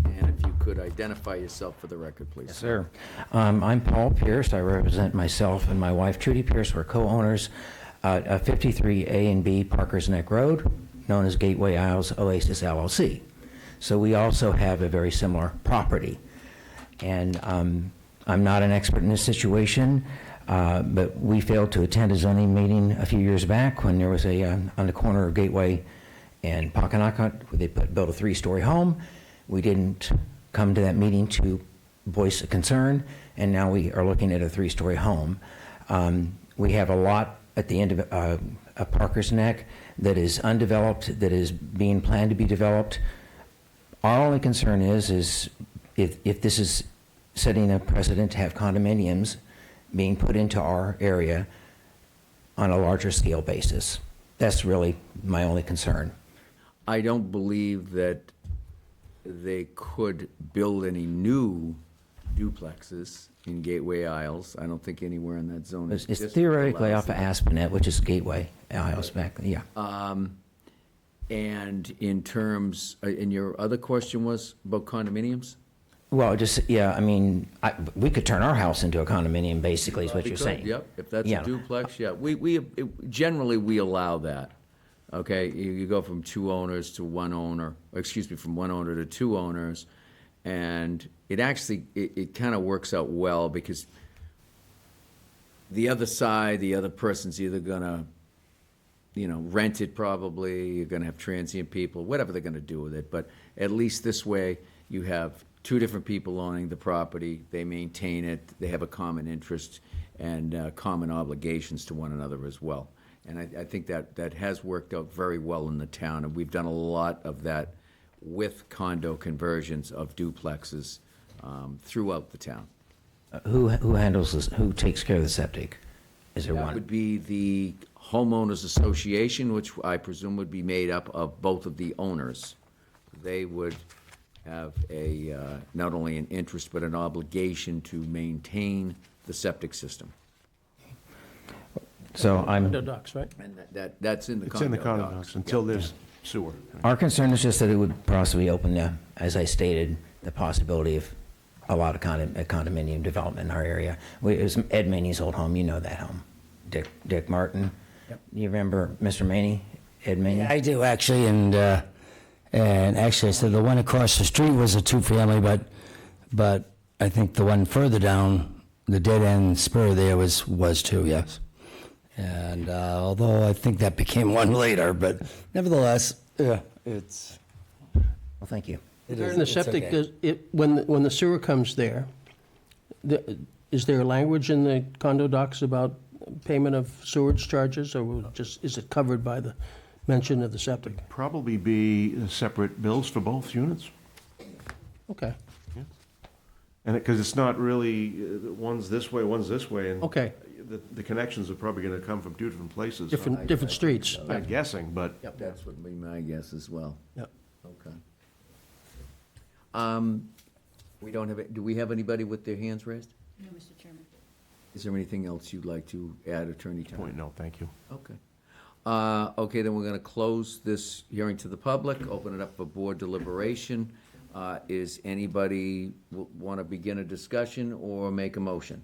And if you could identify yourself for the record, please. Yes, sir. I'm Paul Pierce. I represent myself and my wife, Trudy Pierce. We're co-owners at 53A and B Parker's Neck Road, known as Gateway Isles Oasis LLC. So we also have a very similar property. And I'm not an expert in this situation, but we failed to attend a zoning meeting a few years back when there was on the corner of Gateway and Packanack, where they built a 3-story home. We didn't come to that meeting to voice a concern, and now we are looking at a 3-story home. We have a lot at the end of Parker's Neck that is undeveloped, that is being planned to be developed. Our only concern is if this is setting a precedent to have condominiums being put into our area on a larger scale basis. That's really my only concern. I don't believe that they could build any new duplexes in Gateway Isles. I don't think anywhere in that zone. It's theoretically off of Aspenet, which is Gateway Isles back, yeah. And in terms, and your other question was about condominiums? Well, just, yeah, I mean, we could turn our house into a condominium, basically, is what We you're could, saying. Yep, if that's Yeah. a duplex, yeah. Generally, we allow that, okay? You go from two owners to one owner, from one owner to two owners, and it actually, it kind of works out well, because the other side, the other person's either gonna, rent it probably, you're gonna have transient people, whatever they're gonna do with it, but at least this way, you have two different people owning the property, they maintain it, they have a common interest and common obligations to one another as well. And I think that has worked out very well in the town, and we've done a lot of that with condo conversions of duplexes throughout the town. Who handles this, who takes care of the septic? Is there That one? would be the homeowners association, which I presume would be made up of both of the owners. They would have not only an interest, but an obligation to maintain the septic system. So Condo docs, right? And that's in the It's in the condo condo docs. docs until there's sewer. Our concern is just that it would possibly open the, as I stated, the possibility of a lot of condominium development in our area. It was Ed Maney's old home, you know that home. Dick Martin. Yep. You remember Mr. Maney? Ed Maney? I do, actually, and actually, I said the one across the street was a two-family, but I think the one further down, the dead-end spur there was two, yes. And although I think that became one later, but nevertheless, yeah, it's... Well, thank you. Regarding the septic, when the sewer comes there, is there language in the condo docs about payment of sewage charges, or is it covered by the mention of the septic? Probably be separate bills for both units. Okay. And because it's not really, one's this way, one's this way, and Okay. the connections are probably going to come from two different places. Different streets. I'm guessing, but That's would be my guess as well. Yep. Okay. We don't have, do we have anybody with their hands raised? No, Mr. Chairman. Is there anything else you'd like to add, Attorney Turner? point, no, thank you. Okay. Okay, then we're going to close this hearing to the public, open it up for board deliberation. Is anybody want to begin a discussion or make a motion?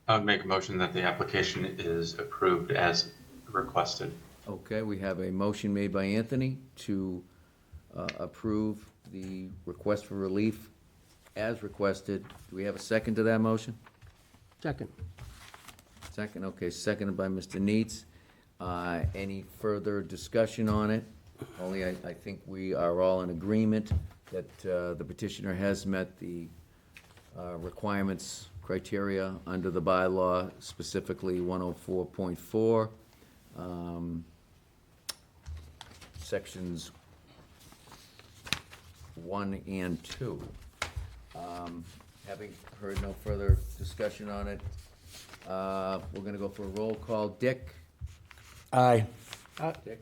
I would make a motion that the application is approved as requested. Okay, we have a motion made by Anthony to approve the request for relief as requested. Do we have a second to that motion? Second. Second, okay, seconded by Mr. Neitz. Any further discussion on it? Only I think we are all in agreement that the petitioner has met the requirements, criteria under the bylaw, specifically 104.4, sections 1 and 2. Having heard no further discussion on it, we're going to go for a roll call. Dick? Aye. Dick?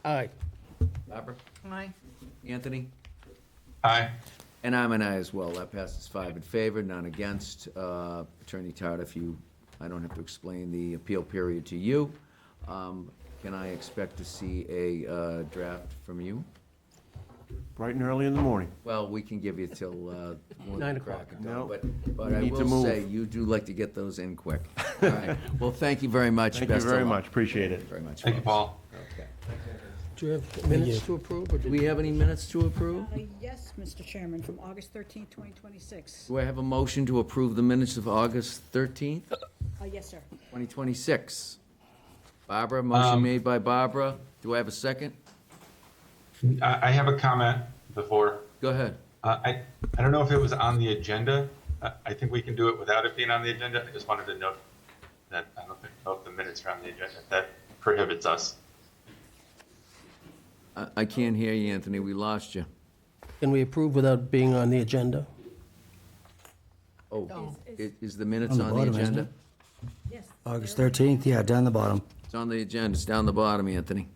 Aye. Barbara? Aye. Anthony? Aye. And I'm an aye as well. That passes 5 in favor, none against. Attorney Tardif, I don't have to explain the appeal period to you. Can I expect to see a draft from you? Bright and early in the morning. Well, we can give you till 9 o'clock. No, but we I need to will move. say, you do like to get those in quick. All right. Well, thank you very much. Thank you Best of very luck. much, appreciate it. Very much. Thank you, folks. Paul. Okay. Do you have minutes to approve, or Do we have any minutes to approve? Yes, Mr. Chairman, from August 13th, 2026. Do I have a motion to approve the minutes of August 13th, Yes, sir. 2026? Barbara, motion made by Barbara. Do I have a second? I have a comment before. Go ahead. I don't know if it was on the agenda. I think we can do it without it being on the agenda. I just wanted to note that I don't know if the minutes are on the agenda. That prohibits us. I can't hear you, Anthony. We lost you. Can we approve without being on the agenda? Oh, is the minutes On the on the bottom, isn't agenda? Yes. August 13th, yeah, down the bottom. It's on the agenda. It's down the bottom, Anthony.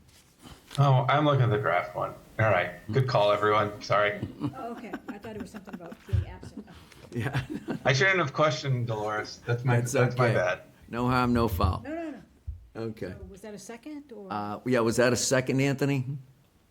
Oh, I'm looking at the draft one. All right. Good call, everyone. Sorry. Oh, okay. I thought it was something about being absent. Yeah. I shouldn't have questioned Dolores. That's my That's my okay. bad. No harm, no foul. No, no, no. Okay. So was that a second, or? Yeah, was that a second, Anthony?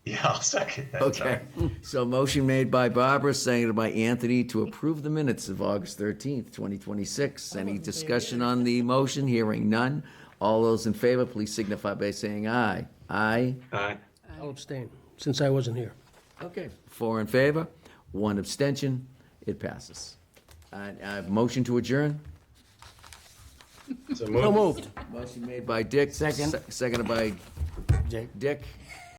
Yeah, I'll second that. Okay. So motion made by Barbara, seconded by Anthony to approve the minutes of August 13th, 2026. Any discussion on the motion? Hearing none. All those in favor, please signify by saying aye. Aye. Aye. I'll abstain, since I wasn't here. Okay. 4 in favor, 1 abstention. It passes. Motion to adjourn? So So moved. Motion made by Dick. Second. Seconded by Jake. Dick.